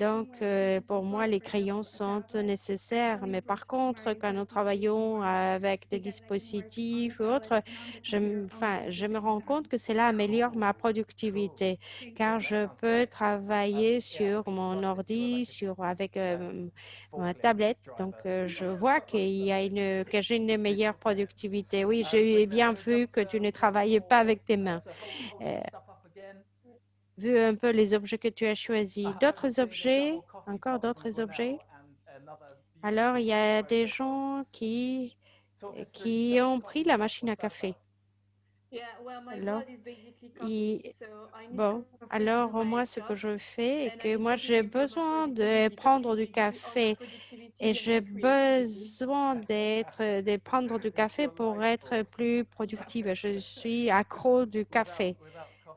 Donc, pour moi, les crayons sont nécessaires. Mais par contre, quand nous travaillons avec des dispositifs ou autres, je me rends compte que cela améliore ma productivité, car je peux travailler sur mon ordi, avec ma tablette. Donc, je vois que j'ai une meilleure productivité. Oui, j'ai bien vu que tu ne travailles pas avec tes mains. Euh, Vu un peu les objets que tu as choisis. D'autres objets, encore d'autres objets. Alors, il y a des gens qui ont pris la machine à café. Alors, bon, alors moi, ce que je fais est que moi, j'ai besoin de prendre du café et j'ai besoin de prendre du café pour être plus productive. Je suis accro du café.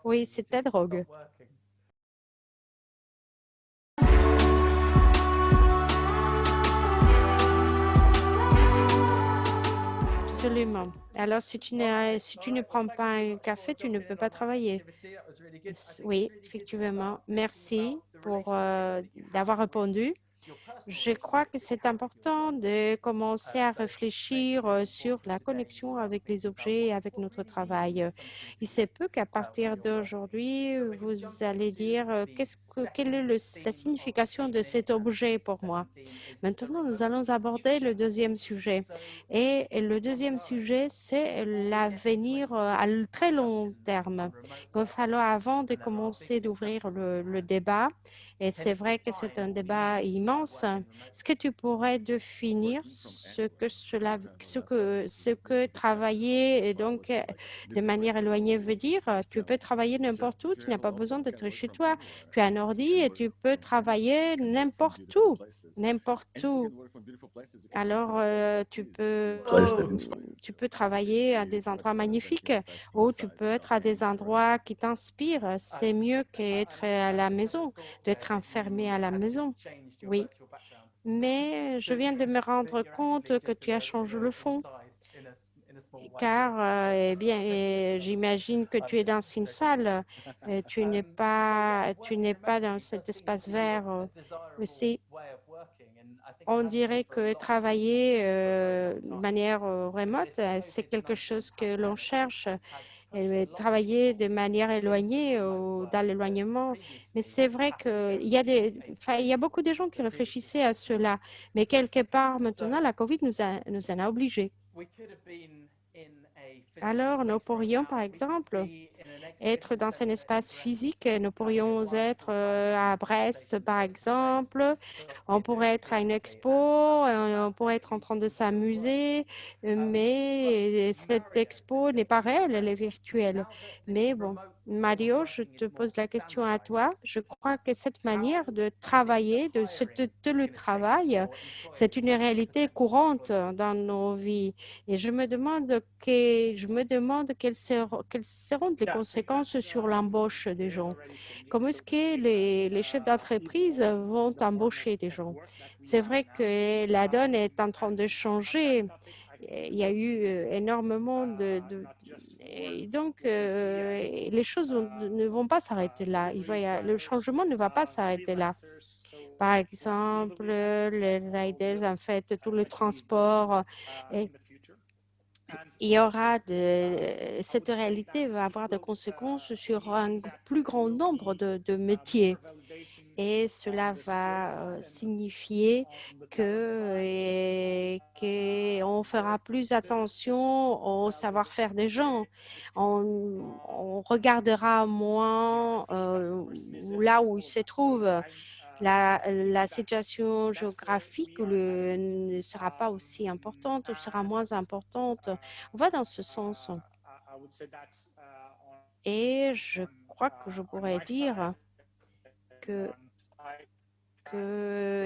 Oui, c'est ta drogue. Absolument. Alors, si tu ne prends pas un café, tu ne peux pas travailler. Oui, effectivement. Merci pour d'avoir répondu. Je crois que c'est important de commencer à réfléchir sur la connexion avec les objets et avec notre travail. Il se peut qu'à partir d'aujourd'hui, vous allez dire quelle est la signification de cet objet pour moi. Maintenant, nous allons aborder le deuxième sujet. Et le deuxième sujet, c'est l'avenir à très long terme. Gonzalo, avant de commencer d'ouvrir le débat, et c'est vrai que c'est un débat immense, est-ce que tu pourrais définir ce que travailler donc de manière éloignée veut dire? Tu peux travailler n'importe où, tu n'as pas besoin d'être chez toi. Tu as un ordi et tu peux travailler n'importe où, n'importe où. Alors, tu peux travailler à des endroits magnifiques ou tu peux être à des endroits qui t'inspirent. C'est mieux qu'être à la maison, d'être enfermé à la maison. Oui. Mais je viens de me rendre compte que tu as changé le fond, car j'imagine que tu es dans une salle, tu n'es pas dans cet espace vert aussi. On dirait que travailler de manière remote, c'est quelque chose que l'on cherche. Et travailler de manière éloignée ou dans l'éloignement. Mais c'est vrai qu'il y a il y a beaucoup de gens qui réfléchissaient à cela. Mais quelque part, maintenant, la COVID nous en a obligés. Alors, nous pourrions, par exemple, être dans un espace physique. Nous pourrions être à Brest, par exemple. On pourrait être à une expo, on pourrait être en train de s'amuser, mais cette expo n'est pas réelle, elle est virtuelle. Mais bon, Mario, je te pose la question à toi. Je crois que cette manière de travailler, de ce télétravail, c'est une réalité courante dans nos vies. Et je me demande quelles seront les conséquences sur l'embauche des gens. Comment est-ce que les chefs d'entreprise vont embaucher des gens? C'est vrai que la donne est en train de changer. Il y a eu énormément et donc, les choses ne vont pas s'arrêter là. Le changement ne va pas s'arrêter là. Par exemple, les riders, en fait, tout le transport. Il y aura cette réalité va avoir des conséquences sur un plus grand nombre de métiers. Et cela va signifier qu'on fera plus attention au savoir-faire des gens. On regardera moins là où ils se trouvent. La situation géographique ne sera pas aussi importante, sera moins importante. On va dans ce sens. Et je crois que je pourrais dire que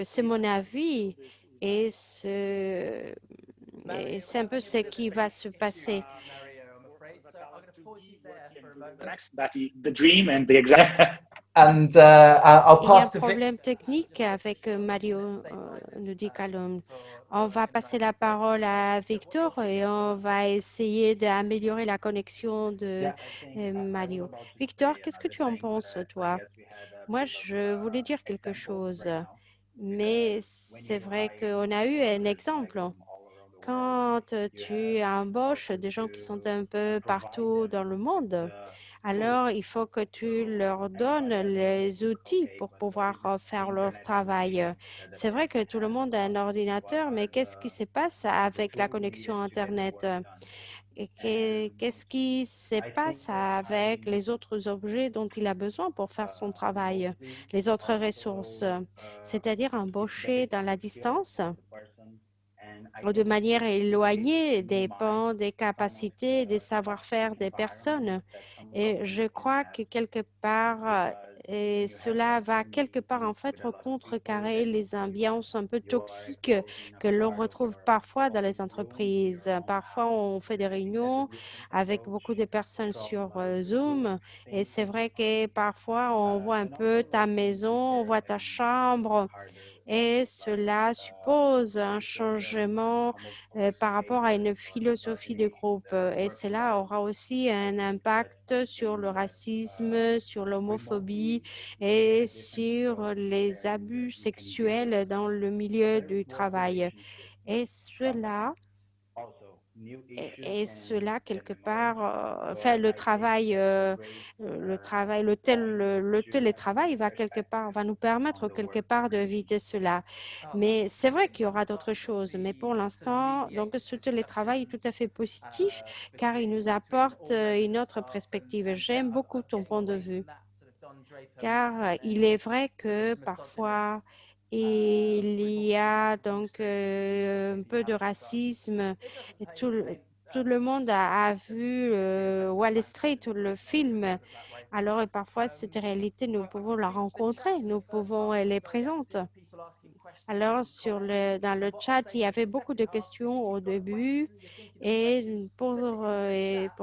c'est mon avis et c'est un peu ce qui va se passer. The dream and the exact. And I'll Il y a un pass to Vic. problème technique avec Mario, nous dit Calum. On va passer la parole à Victor et on va essayer d'améliorer la connexion de Mario. Victor, qu'est-ce que tu en penses, toi? Moi, je voulais dire quelque chose, mais c'est vrai qu'on a eu un exemple. Quand tu embauches des gens qui sont un peu partout dans le monde, alors il faut que tu leur donnes les outils pour pouvoir faire leur travail. C'est vrai que tout le monde a un ordinateur, mais qu'est-ce qui se passe avec la connexion Internet? Et qu'est-ce qui se passe avec les autres objets dont il a besoin pour faire son travail, les autres ressources, c'est-à-dire embaucher dans la distance ou de manière éloignée dépend des capacités, des savoir-faire des personnes. Et je crois que quelque part, et cela va quelque part en fait contrecarrer les ambiances un peu toxiques que l'on retrouve parfois dans les entreprises. Parfois, on fait des réunions avec beaucoup de personnes sur Zoom et c'est vrai que parfois, on voit un peu ta maison, on voit ta chambre et cela suppose un changement par rapport à une philosophie de groupe. Et cela aura aussi un impact sur le racisme, sur l'homophobie et sur les abus sexuels dans le milieu du travail. Et cela quelque part, enfin, le télétravail va quelque part, va nous permettre quelque part d'éviter cela. Mais c'est vrai qu'il y aura d'autres choses. Mais pour l'instant, donc ce télétravail est tout à fait positif car il nous apporte une autre perspective. J'aime beaucoup ton point de vue car il est vrai que parfois, il y a donc un peu de racisme. Et tout le monde a vu Wall Street, le film. Alors, parfois, cette réalité, nous pouvons la rencontrer, nous pouvons les présenter. Alors, dans le chat, il y avait beaucoup de questions au début. Et pour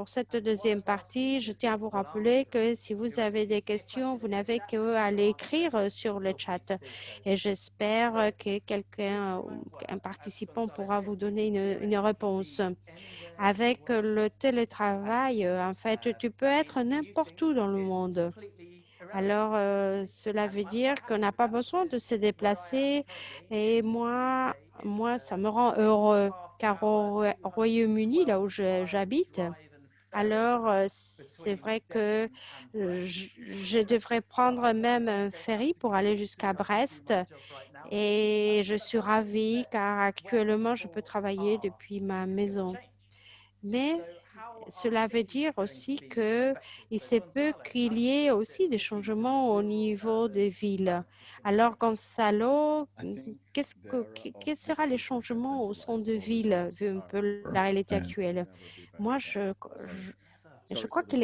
cette deuxième partie, je tiens à vous rappeler que si vous avez des questions, vous n'avez qu'à les écrire sur le chat. Et j'espère que un participant pourra vous donner une réponse. Avec le télétravail, en fait, tu peux être n'importe où dans le monde. Alors, cela veut dire qu'on n'a pas besoin de se déplacer. Et moi, ça me rend heureux, car au Royaume-Uni, là où j'habite, alors c'est vrai que je devrais prendre même un ferry pour aller jusqu'à Brest. Et je suis ravie, car actuellement, je peux travailler depuis ma maison. Mais cela veut dire aussi qu'il se peut qu'il y ait aussi des changements au niveau des villes. Alors, Gonzalo, quels seront les changements au sein de villes, vu un peu la réalité actuelle? Moi, je crois que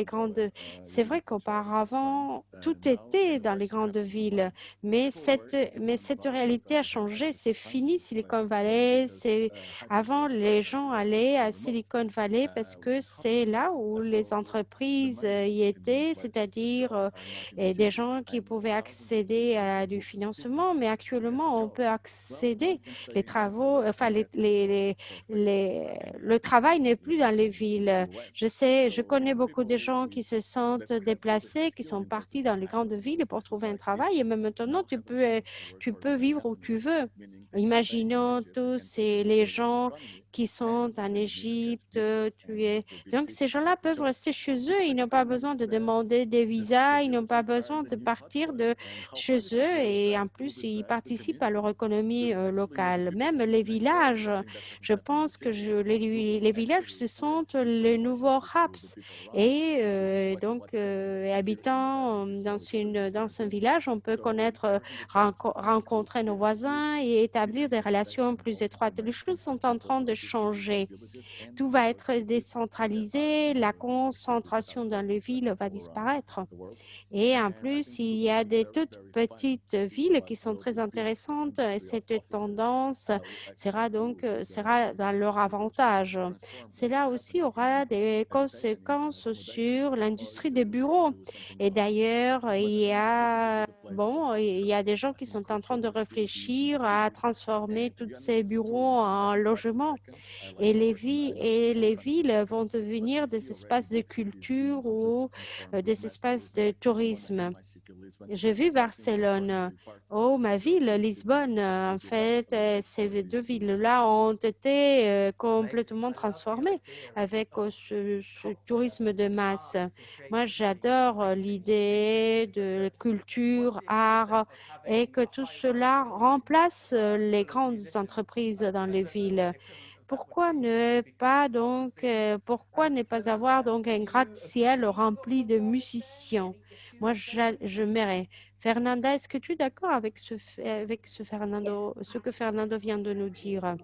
c'est vrai qu'auparavant, tout était dans les grandes villes, mais cette réalité a changé. C'est fini Silicon Valley. Avant, les gens allaient à Silicon Valley parce que c'est là où les entreprises y étaient, c'est-à-dire des gens qui pouvaient accéder à du financement. Mais actuellement, on peut accéder les travaux, enfin, le travail n'est plus dans les villes. Je connais beaucoup de gens qui se sentent déplacés, qui sont partis dans les grandes villes pour trouver un travail. Et même maintenant, tu peux vivre où tu veux. Imaginons tous les gens qui sont en Égypte. Donc, ces gens-là peuvent rester chez eux. Ils n'ont pas besoin de demander des visas. Ils n'ont pas besoin de partir de chez eux. Et en plus, ils participent à leur économie locale. Même les villages, je pense que les villages, ce sont les nouveaux hubs. Et donc, habitant dans un village, on peut rencontrer nos voisins et établir des relations plus étroites. Les choses sont en train de changer changer. Tout va être décentralisé, la concentration dans les villes va disparaître. Et en plus, il y a des toutes petites villes qui sont très intéressantes et cette tendance sera dans leur avantage. Cela aussi aura des conséquences sur l'industrie des bureaux. Et d'ailleurs, il y a des gens qui sont en train de réfléchir à transformer tous ces bureaux en logements. Et les villes vont devenir des espaces de culture ou des espaces de tourisme. J'ai vu Barcelone. Oh, ma ville, Lisbonne. En fait, ces deux villes-là ont été complètement transformées avec ce tourisme de masse. Moi, j'adore l'idée de culture, art et que tout cela remplace les grandes entreprises dans les villes. Pourquoi ne pas avoir donc un gratte-ciel rempli de musiciens? Moi, j'aimerais. Fernanda, est-ce que tu es d'accord avec ce que Fernando vient de nous dire?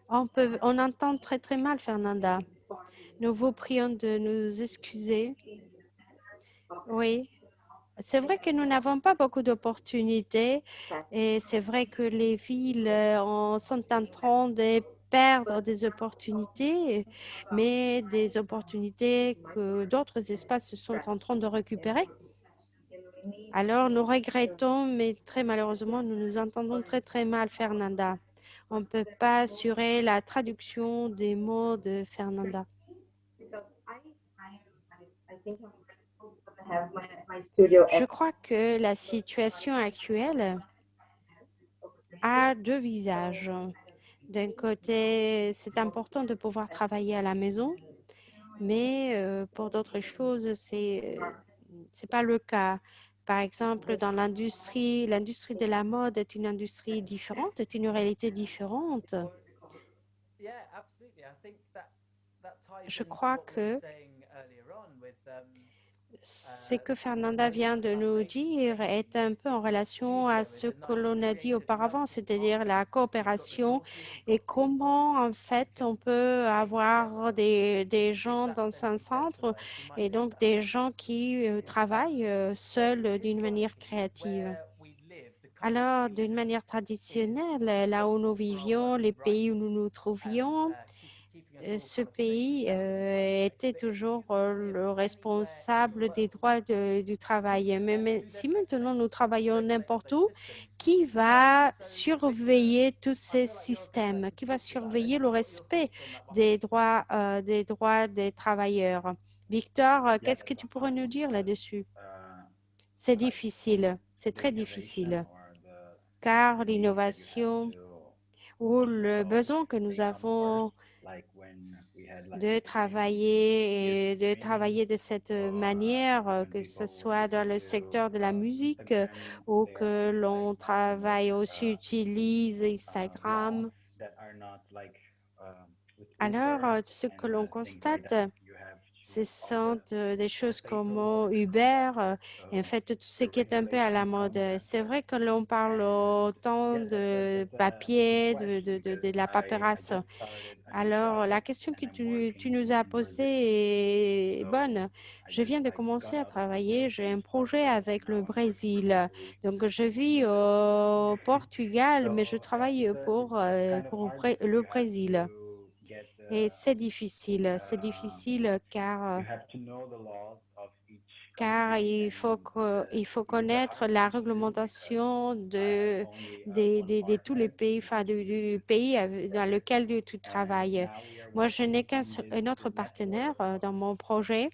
On entend très très mal, Fernanda. Nous vous prions de nous excuser. Oui. C'est vrai que nous n'avons pas beaucoup d'opportunités et c'est vrai que les villes sont en train de perdre des opportunités, mais des opportunités que d'autres espaces sont en train de récupérer. Alors, nous regrettons, mais très malheureusement, nous nous entendons très très mal, Fernanda. On ne peut pas assurer la traduction des mots de Fernanda. Je crois que la situation actuelle a deux visages. D'un côté, c'est important de pouvoir travailler à la maison, mais pour d'autres choses, c'est pas le cas. Par exemple, dans l'industrie de la mode est une industrie différente, est une réalité différente. Je crois que ce que Fernanda vient de nous dire est un peu en relation à ce que l'on a dit auparavant, c'est-à-dire la coopération et comment en fait on peut avoir des gens dans un centre et donc des gens qui travaillent seuls d'une manière créative. Alors, d'une manière traditionnelle, là où nous vivions, les pays où nous nous trouvions, ce pays était toujours le responsable des droits du travail. Mais si maintenant nous travaillons n'importe où, qui va surveiller tous ces systèmes? Qui va surveiller le respect des droits des travailleurs? Victor, qu'est-ce que tu pourrais nous dire là-dessus? C'est difficile, c'est très difficile, car l'innovation ou le besoin que nous avons de travailler de cette manière, que ce soit dans le secteur de la musique ou que l'on travaille aussi, utilise Instagram. Alors, ce que l'on constate, ce sont des choses comme Uber, en fait, tout ce qui est un peu à la mode. C'est vrai que l'on parle autant de papier, de la paperasse. Alors, la question que tu nous as posée est bonne. Je viens de commencer à travailler. J'ai un projet avec le Brésil. Donc, je vis au Portugal, mais je travaille pour le Brésil. Et c'est difficile car il faut connaître la réglementation de tous les pays, enfin du pays dans lequel tu travailles. Moi, je n'ai qu'un autre partenaire dans mon projet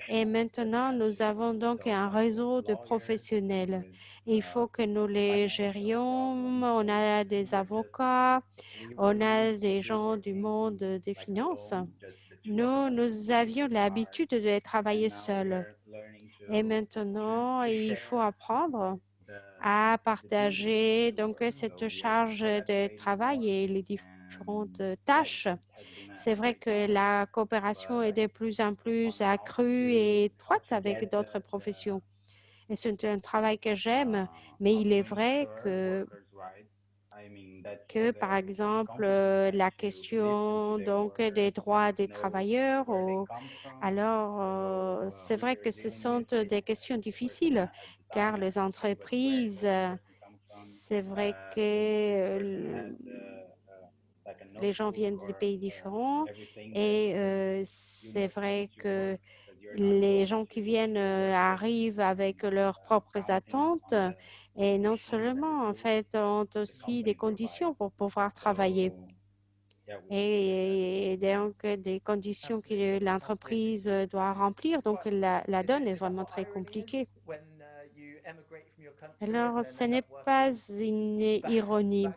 et maintenant nous avons donc un réseau de professionnels. Il faut que nous les gérions. On a des avocats, on a des gens du monde des finances. Nous avions l'habitude de travailler seuls. Et maintenant, il faut apprendre à partager donc cette charge de travail et les différentes tâches. C'est vrai que la coopération est de plus en plus accrue et étroite avec d'autres professions. Et c'est un travail que j'aime, mais il est vrai que que, par exemple, la question donc, des droits des travailleurs. Alors, c'est vrai que ce sont des questions difficiles, car les entreprises, c'est vrai que les gens viennent de pays différents et c'est vrai que les gens qui viennent arrivent avec leurs propres attentes et non seulement, en fait, ont aussi des conditions pour pouvoir travailler. Et donc, des conditions que l'entreprise doit remplir. Donc, la donne est vraiment très compliquée. Alors, ce n'est pas une ironie.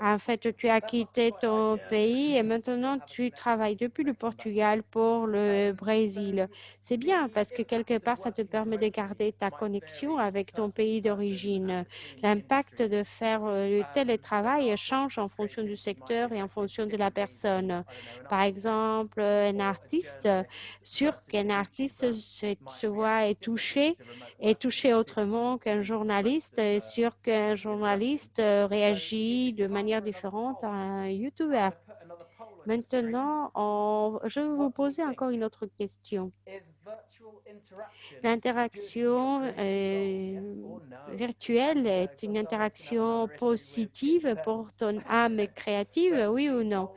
En fait, tu as quitté ton pays et maintenant tu travailles depuis le Portugal pour le Brésil. C'est bien parce que quelque part, ça te permet de garder ta connexion avec ton pays d'origine. L'impact de faire le télétravail change en fonction du secteur et en fonction de la personne. Par exemple, un artiste, sûr qu'un artiste se voit est touché autrement qu'un journaliste. Et sûr qu'un journaliste réagit de manière différente à un YouTuber. Maintenant, je vais vous poser encore une autre question. L'interaction virtuelle est une interaction positive pour ton âme créative, oui ou non?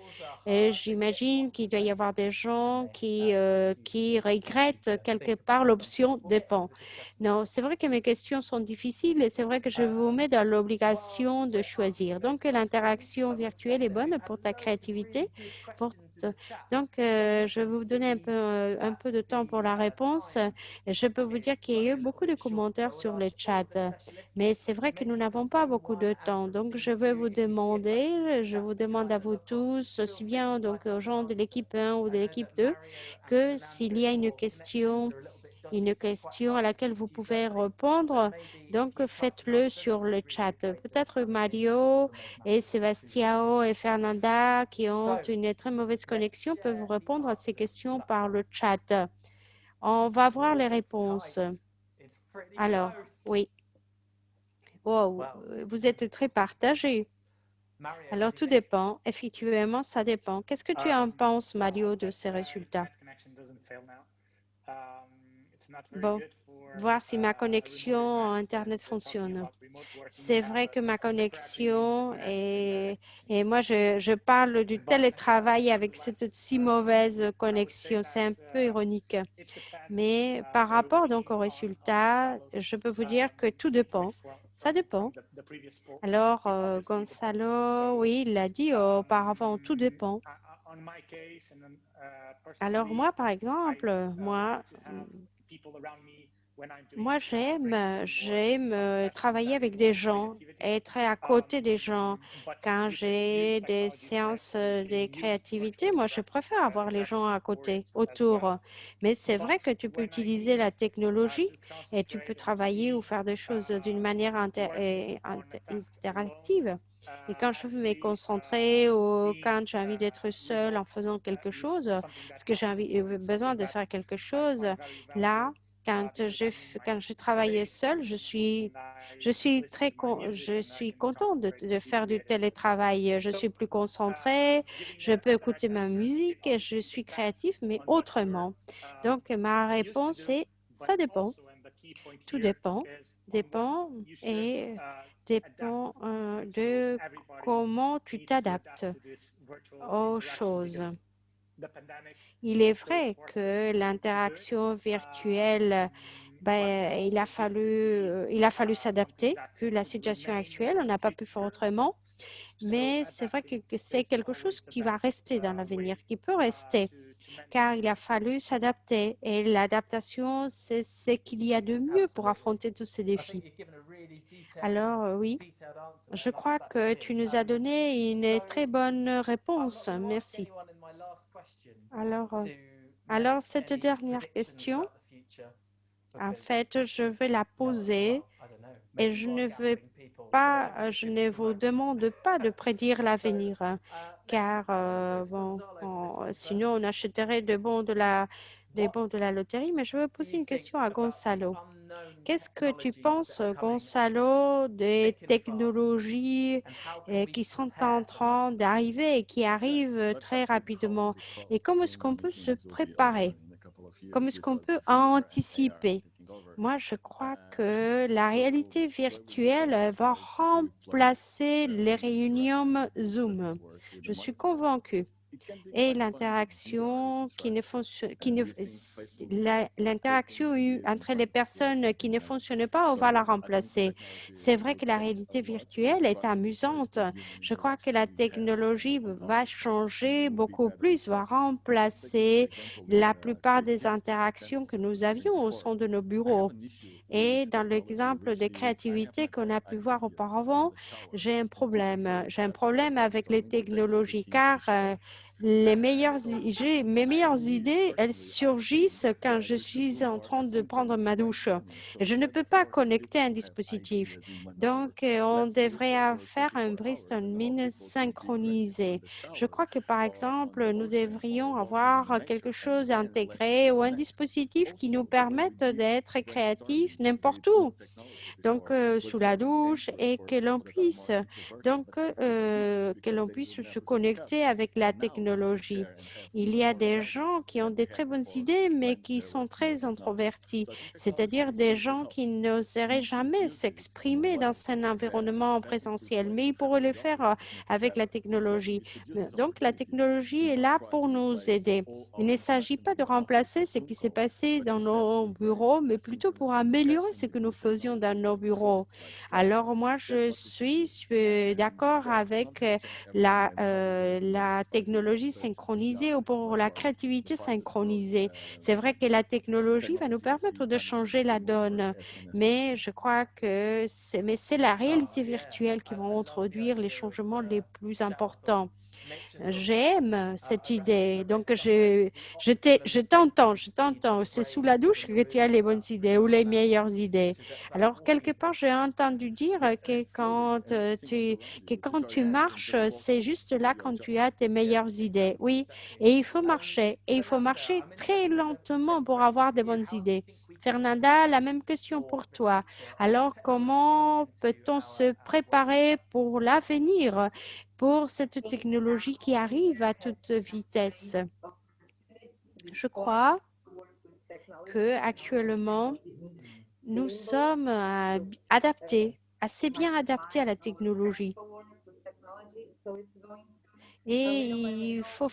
J'imagine qu'il doit y avoir des gens qui regrettent quelque part l'option dépend. Non, c'est vrai que mes questions sont difficiles et c'est vrai que je vous mets dans l'obligation de choisir. Donc, l'interaction virtuelle est bonne pour ta créativité. Donc, je vais vous donner un peu de temps pour la réponse. Je peux vous dire qu'il y a eu beaucoup de commentaires sur le chat, mais c'est vrai que nous n'avons pas beaucoup de temps. Donc, je vous demande à vous tous, aussi bien donc aux gens de l'équipe 1 ou de l'équipe 2, que s'il y a une question à laquelle vous pouvez répondre, donc faites-le sur le chat. Peut-être Mario et Sebastiao et Fernanda, qui ont une très mauvaise connexion, peuvent répondre à ces questions par le chat. On va voir les réponses. Alors, oui. Wow, vous êtes très partagés. Alors, tout dépend. Effectivement, ça dépend. Qu'est-ce que tu en penses, Mario, de ces résultats? Bon, voir si ma connexion Internet fonctionne. C'est vrai que ma connexion et moi, je parle du télétravail avec cette si mauvaise connexion. C'est un peu ironique. Mais par rapport donc aux résultats, je peux vous dire que tout dépend. Ça dépend. Alors, Gonzalo, oui, il l'a dit auparavant, tout dépend. Alors, moi, par exemple, moi, j'aime travailler avec des gens, être à côté des gens. Quand j'ai des séances de créativité, moi, je préfère avoir les gens à côté, autour. Mais c'est vrai que tu peux utiliser la technologie et tu peux travailler ou faire des choses d'une manière interactive. Et quand je veux me concentrer ou quand j'ai envie d'être seule en faisant quelque chose, parce que j'ai besoin de faire quelque chose, là, quand je travaille seule, je suis contente de faire du télétravail. Je suis plus concentrée, je peux écouter ma musique et je suis créative, mais autrement. Donc, ma réponse est ça dépend. Tout dépend et dépend de comment tu t'adaptes aux choses. Il est vrai que l'interaction virtuelle, il a fallu s'adapter vu la situation actuelle. On n'a pas pu faire autrement. Mais c'est vrai que c'est quelque chose qui va rester dans l'avenir, qui peut rester, car il a fallu s'adapter. Et l'adaptation, c'est ce qu'il y a de mieux pour affronter tous ces défis. Alors, oui, je crois que tu nous as donné une très bonne réponse. Merci. Alors, cette dernière question, en fait, je vais la poser et je ne vous demande pas de prédire l'avenir, car sinon on achèterait de les bons de la loterie, mais je veux poser une question à Gonzalo. Qu'est-ce que tu penses, Gonzalo, des technologies qui sont en train d'arriver et qui arrivent très rapidement? Et comment est-ce qu'on peut se préparer? Comment est-ce qu'on peut anticiper? Moi, je crois que la réalité virtuelle va remplacer les réunions Zoom. Je suis convaincue. Et l'interaction l'interaction entre les personnes qui ne fonctionnent pas, on va la remplacer. C'est vrai que la réalité virtuelle est amusante. Je crois que la technologie va changer beaucoup plus, va remplacer la plupart des interactions que nous avions au sein de nos bureaux. Et dans l'exemple de créativité qu'on a pu voir auparavant, j'ai un problème. J'ai un problème avec les technologies car mes meilleures idées, elles surgissent quand je suis en train de prendre ma douche. Je ne peux pas connecter un dispositif. Donc, on devrait faire un brainstorming synchronisé. Je crois que, par exemple, nous devrions avoir quelque chose intégré ou un dispositif qui nous permette d'être créatifs n'importe où. Donc, sous la douche et que l'on puisse se connecter avec la technologie. Il y a des gens qui ont des très bonnes idées, mais qui sont très introvertis, c'est-à-dire des gens qui n'oseraient jamais s'exprimer dans un environnement présentiel, mais ils pourraient le faire avec la technologie. Donc, la technologie est là pour nous aider. Il ne s'agit pas de remplacer ce qui s'est passé dans nos bureaux, mais plutôt pour améliorer ce que nous faisions dans nos bureaux. Alors, moi, je suis d'accord avec la technologie synchronisée ou pour la créativité synchronisée. C'est vrai que la technologie va nous permettre de changer la donne, mais je crois que c'est la réalité virtuelle qui va introduire les changements les plus importants. J'aime cette idée. Donc, je t'entends. C'est sous la douche que tu as les bonnes idées ou les meilleures idées. Alors, quelque part, j'ai entendu dire que quand tu marches, c'est juste là quand tu as tes meilleures idées. Oui, et il faut marcher. Et il faut marcher très lentement pour avoir des bonnes idées. Fernanda, la même question pour toi. Alors, comment peut-on se préparer pour l'avenir, pour cette technologie qui arrive à toute vitesse? Je crois qu'actuellement, nous sommes assez bien adaptés à la technologie. Et il faut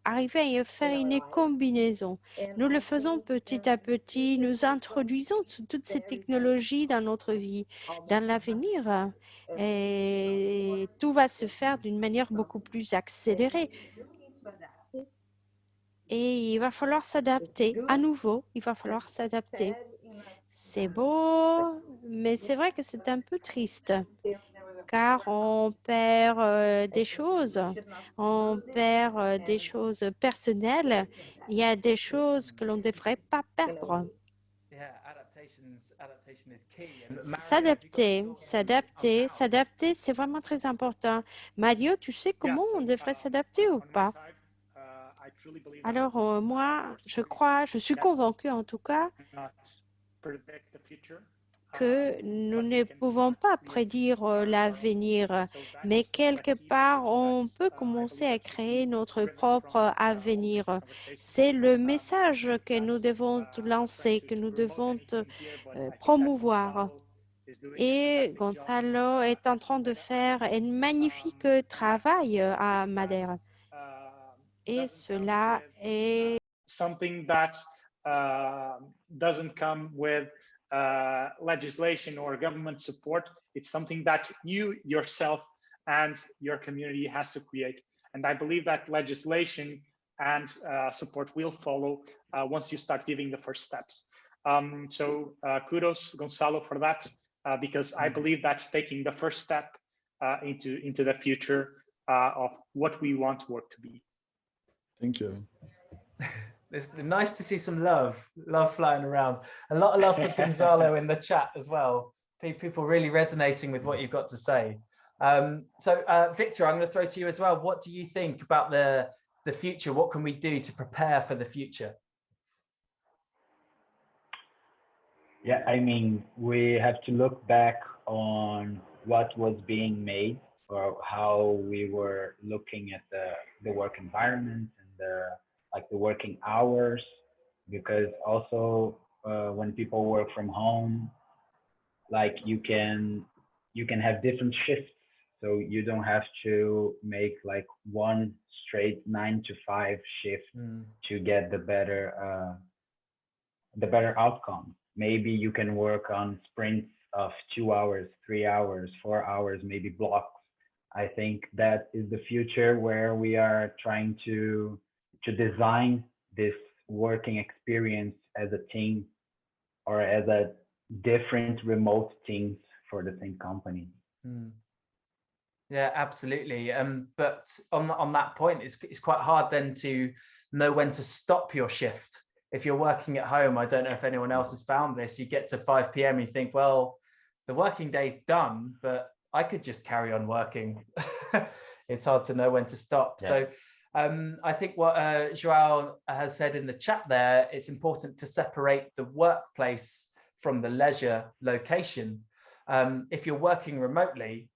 arriver à faire une combinaison. Nous le faisons petit à petit, nous introduisons toutes ces technologies dans notre vie. Dans l'avenir, et tout va se faire d'une manière beaucoup plus accélérée. Et il va falloir s'adapter. À nouveau, il va falloir s'adapter. C'est beau, mais c'est vrai que c'est un peu triste car on perd des choses. On perd des choses personnelles. Il y a des choses que l'on ne devrait pas perdre. S'adapter, c'est vraiment très important. Mario, tu sais comment on devrait s'adapter ou pas? Alors, moi, je suis convaincue en tout cas que nous ne pouvons pas prédire l'avenir, mais quelque part, on peut commencer à créer notre propre avenir. C'est le message que nous devons lancer, que nous devons promouvoir. Et Gonzalo est en train de faire un magnifique travail à Madère. Et cela est something that doesn't come with legislation or government support. It's something that you yourself and your community has to create. And I believe that legislation and support will follow once you start giving the first steps. So kudos, Gonzalo, for that, because I believe that's taking the first step into the future of what we want work to be. Thank you. It's nice to see some love flying around. A lot of love for Gonzalo in the chat as well. People really resonating with what you've got to say. So Victor, I'm going to throw to you as well. What do you think about the the future? What can we do to prepare for the future? Yeah, I mean, we have to look back on what was being made or how we were looking at the work environment and the working hours, because also when people work from home, like you can have different shifts, so you don't have to make like one straight 9 to 5 shift to get the better outcome. Maybe you can work on sprints of 2 hours, 3 hours, 4 hours, maybe blocks. I think that is the future where we are trying to design this working experience as a team or as a different remote teams for the same company. Yeah, absolutely. But on that point, it's quite hard then to know when to stop your shift. If you're working at home, I don't know if anyone else has found this, you get to 5 p.m. and you think, well, the working day's done, but I could just carry on working. It's hard to know when to stop. Yeah. So I think what João has said in the chat there, it's important to separate the workplace from the leisure location. If you're working remotely,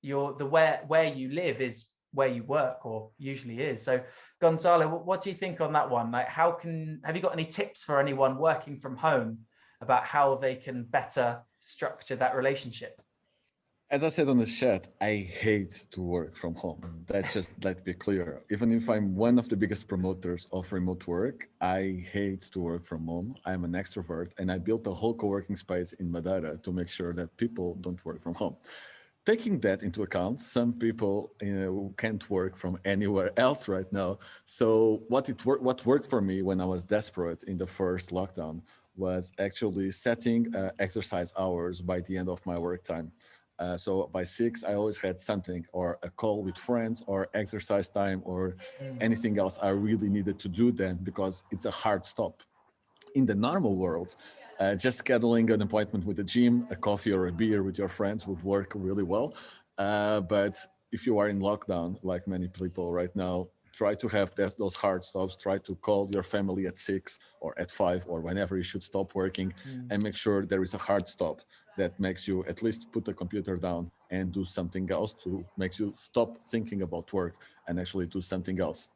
where you live is where you work, or usually is. So Gonzalo, what do you think on that one? Like, have you got any tips for anyone working from home about how they can better structure that relationship? As I said on the chat, I hate to work from home. Let's be clear. Even if I'm one of the biggest promoters of remote work, I hate to work from home. I'm an extrovert, and I built a whole co-working space in Madeira to make sure that people don't work from home. Taking that into account, some people can't work from anywhere else right now. So what worked for me when I was desperate in the first lockdown was actually setting exercise hours by the end of my work time. So by 6, I always had something, or a call with friends, or exercise time, or anything else I really needed to do then, because it's a hard stop. In the normal world, just scheduling an appointment with the gym, a coffee or a beer with your friends would work really well. But if you are in lockdown, like many people right now, try to have those hard stops. Try to call your family at 6 or at 5 or whenever you should stop working, and make sure there is a hard stop that makes you at least put the computer down and do something else, to makes you stop thinking about work and actually do something else.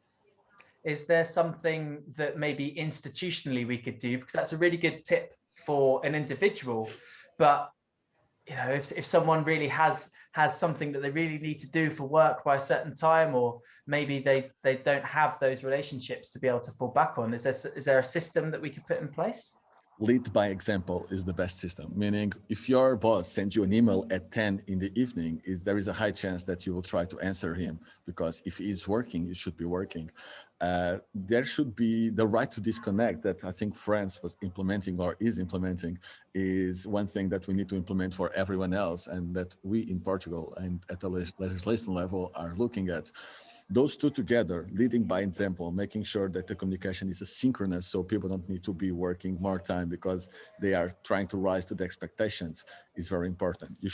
Is there something that maybe institutionally we could do? Because that's a really good tip for an individual, but you know, if someone really has something that they really need to do for work by a certain time, or maybe they don't have those relationships to be able to fall back on, is there a system that we could put in place? Lead by example is the best system, meaning if your boss sends you an email at 10 in the evening, there is a high chance that you will try to answer him, because if he's working, you should be working. There should be the right to disconnect that I think France was implementing, or is implementing, is one thing that we need to implement for everyone else, and that we in Portugal and at the legislation level are looking at. Those two together, leading by example, making sure that the communication is asynchronous, so people don't need to be working more time because they are trying to rise to the expectations, is very important. You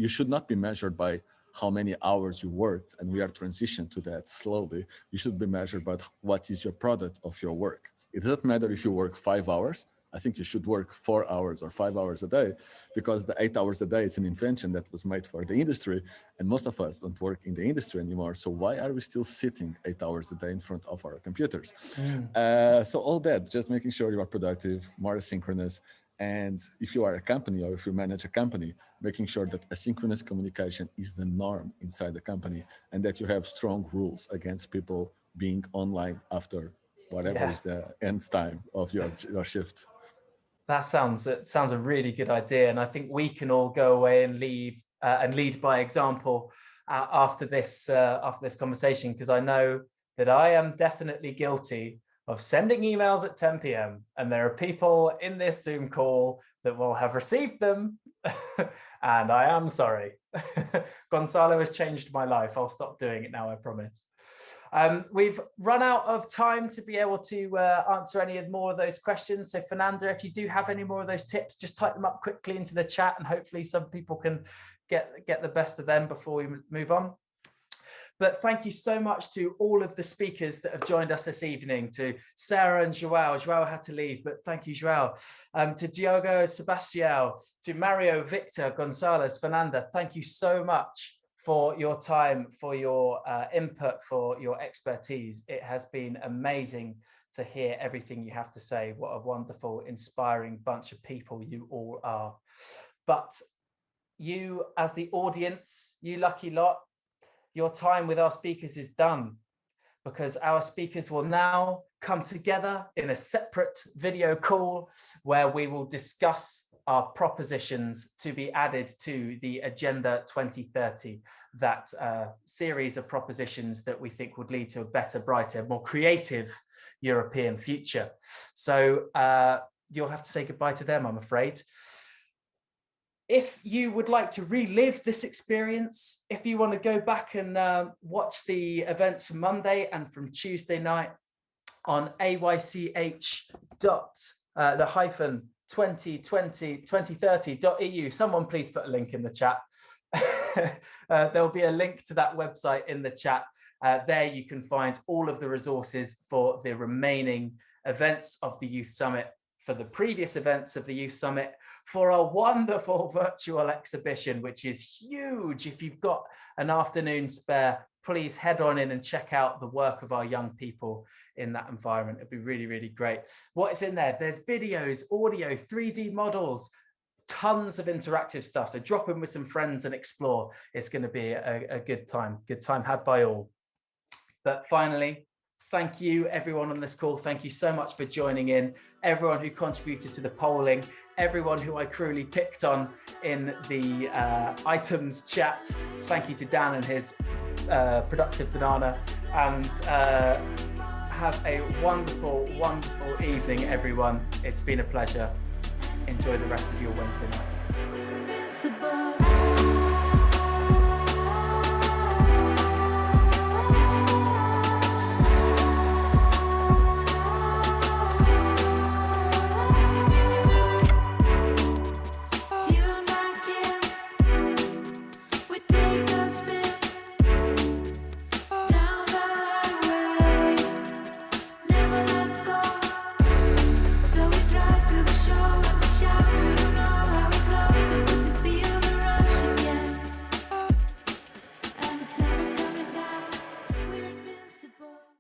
should not be measured by how many hours you worked, and we are transitioning to that slowly. You should be measured by what is your product of your work. It doesn't matter if you work 5 hours. I think you should work 4 hours or 5 hours a day, because the 8 hours a day is an invention that was made for the industry, and most of us don't work in the industry anymore. So why are we still sitting 8 hours a day in front of our computers? So all that, just making sure you are productive, more asynchronous. And if you are a company, or if you manage a company, making sure that asynchronous communication is the norm inside the company, and that you have strong rules against people being online after whatever is the end time of your shift. That sounds a really good idea, and I think we can all go away and lead by example after this conversation, because I know that I am definitely guilty of sending emails at 10 p.m. and there are people in this Zoom call that will have received them, and I am sorry. Gonzalo has changed my life. I'll stop doing it now, I promise. We've run out of time to be able to answer any more of those questions. So Fernanda, if you do have any more of those tips, just type them up quickly into the chat, and hopefully some people can get the best of them before we move on. But thank you so much to all of the speakers that have joined us this evening, to Sarah and Joao. Joao had to leave, but thank you, Joao. To Diogo, Sebastião, to Mario, Victor, Gonzalez, Fernanda, thank you so much for your time, for your input, for your expertise. It has been amazing to hear everything you have to say. What a wonderful, inspiring bunch of people you all are. But you, as the audience, you lucky lot, your time with our speakers is done, because our speakers will now come together in a separate video call where we will discuss our propositions to be added to the Agenda 2030, that series of propositions that we think would lead to a better, brighter, more creative European future. So you'll have to say goodbye to them, I'm afraid. If you would like to relive this experience, if you want to go back and watch the events from Monday and from Tuesday night on aych.2030.eu, someone please put a link in the chat. There'll be a link to that website in the chat. There you can find all of the resources for the remaining events of the Youth Summit, for the previous events of the Youth Summit, for a wonderful virtual exhibition, which is huge. If you've got an afternoon spare, please head on in and check out the work of our young people in that environment. It'd be really, really great. What is in there? There's videos, audio, 3D models, tons of interactive stuff. So drop in with some friends and explore. It's going to be a good time had by all. But finally, thank you everyone on this call. Thank you so much for joining in. Everyone who contributed to the polling, everyone who I cruelly picked on in the items chat. Thank you to Dan and his productive banana. And have a wonderful, wonderful evening, everyone. It's been a pleasure. Enjoy the rest of your Wednesday night.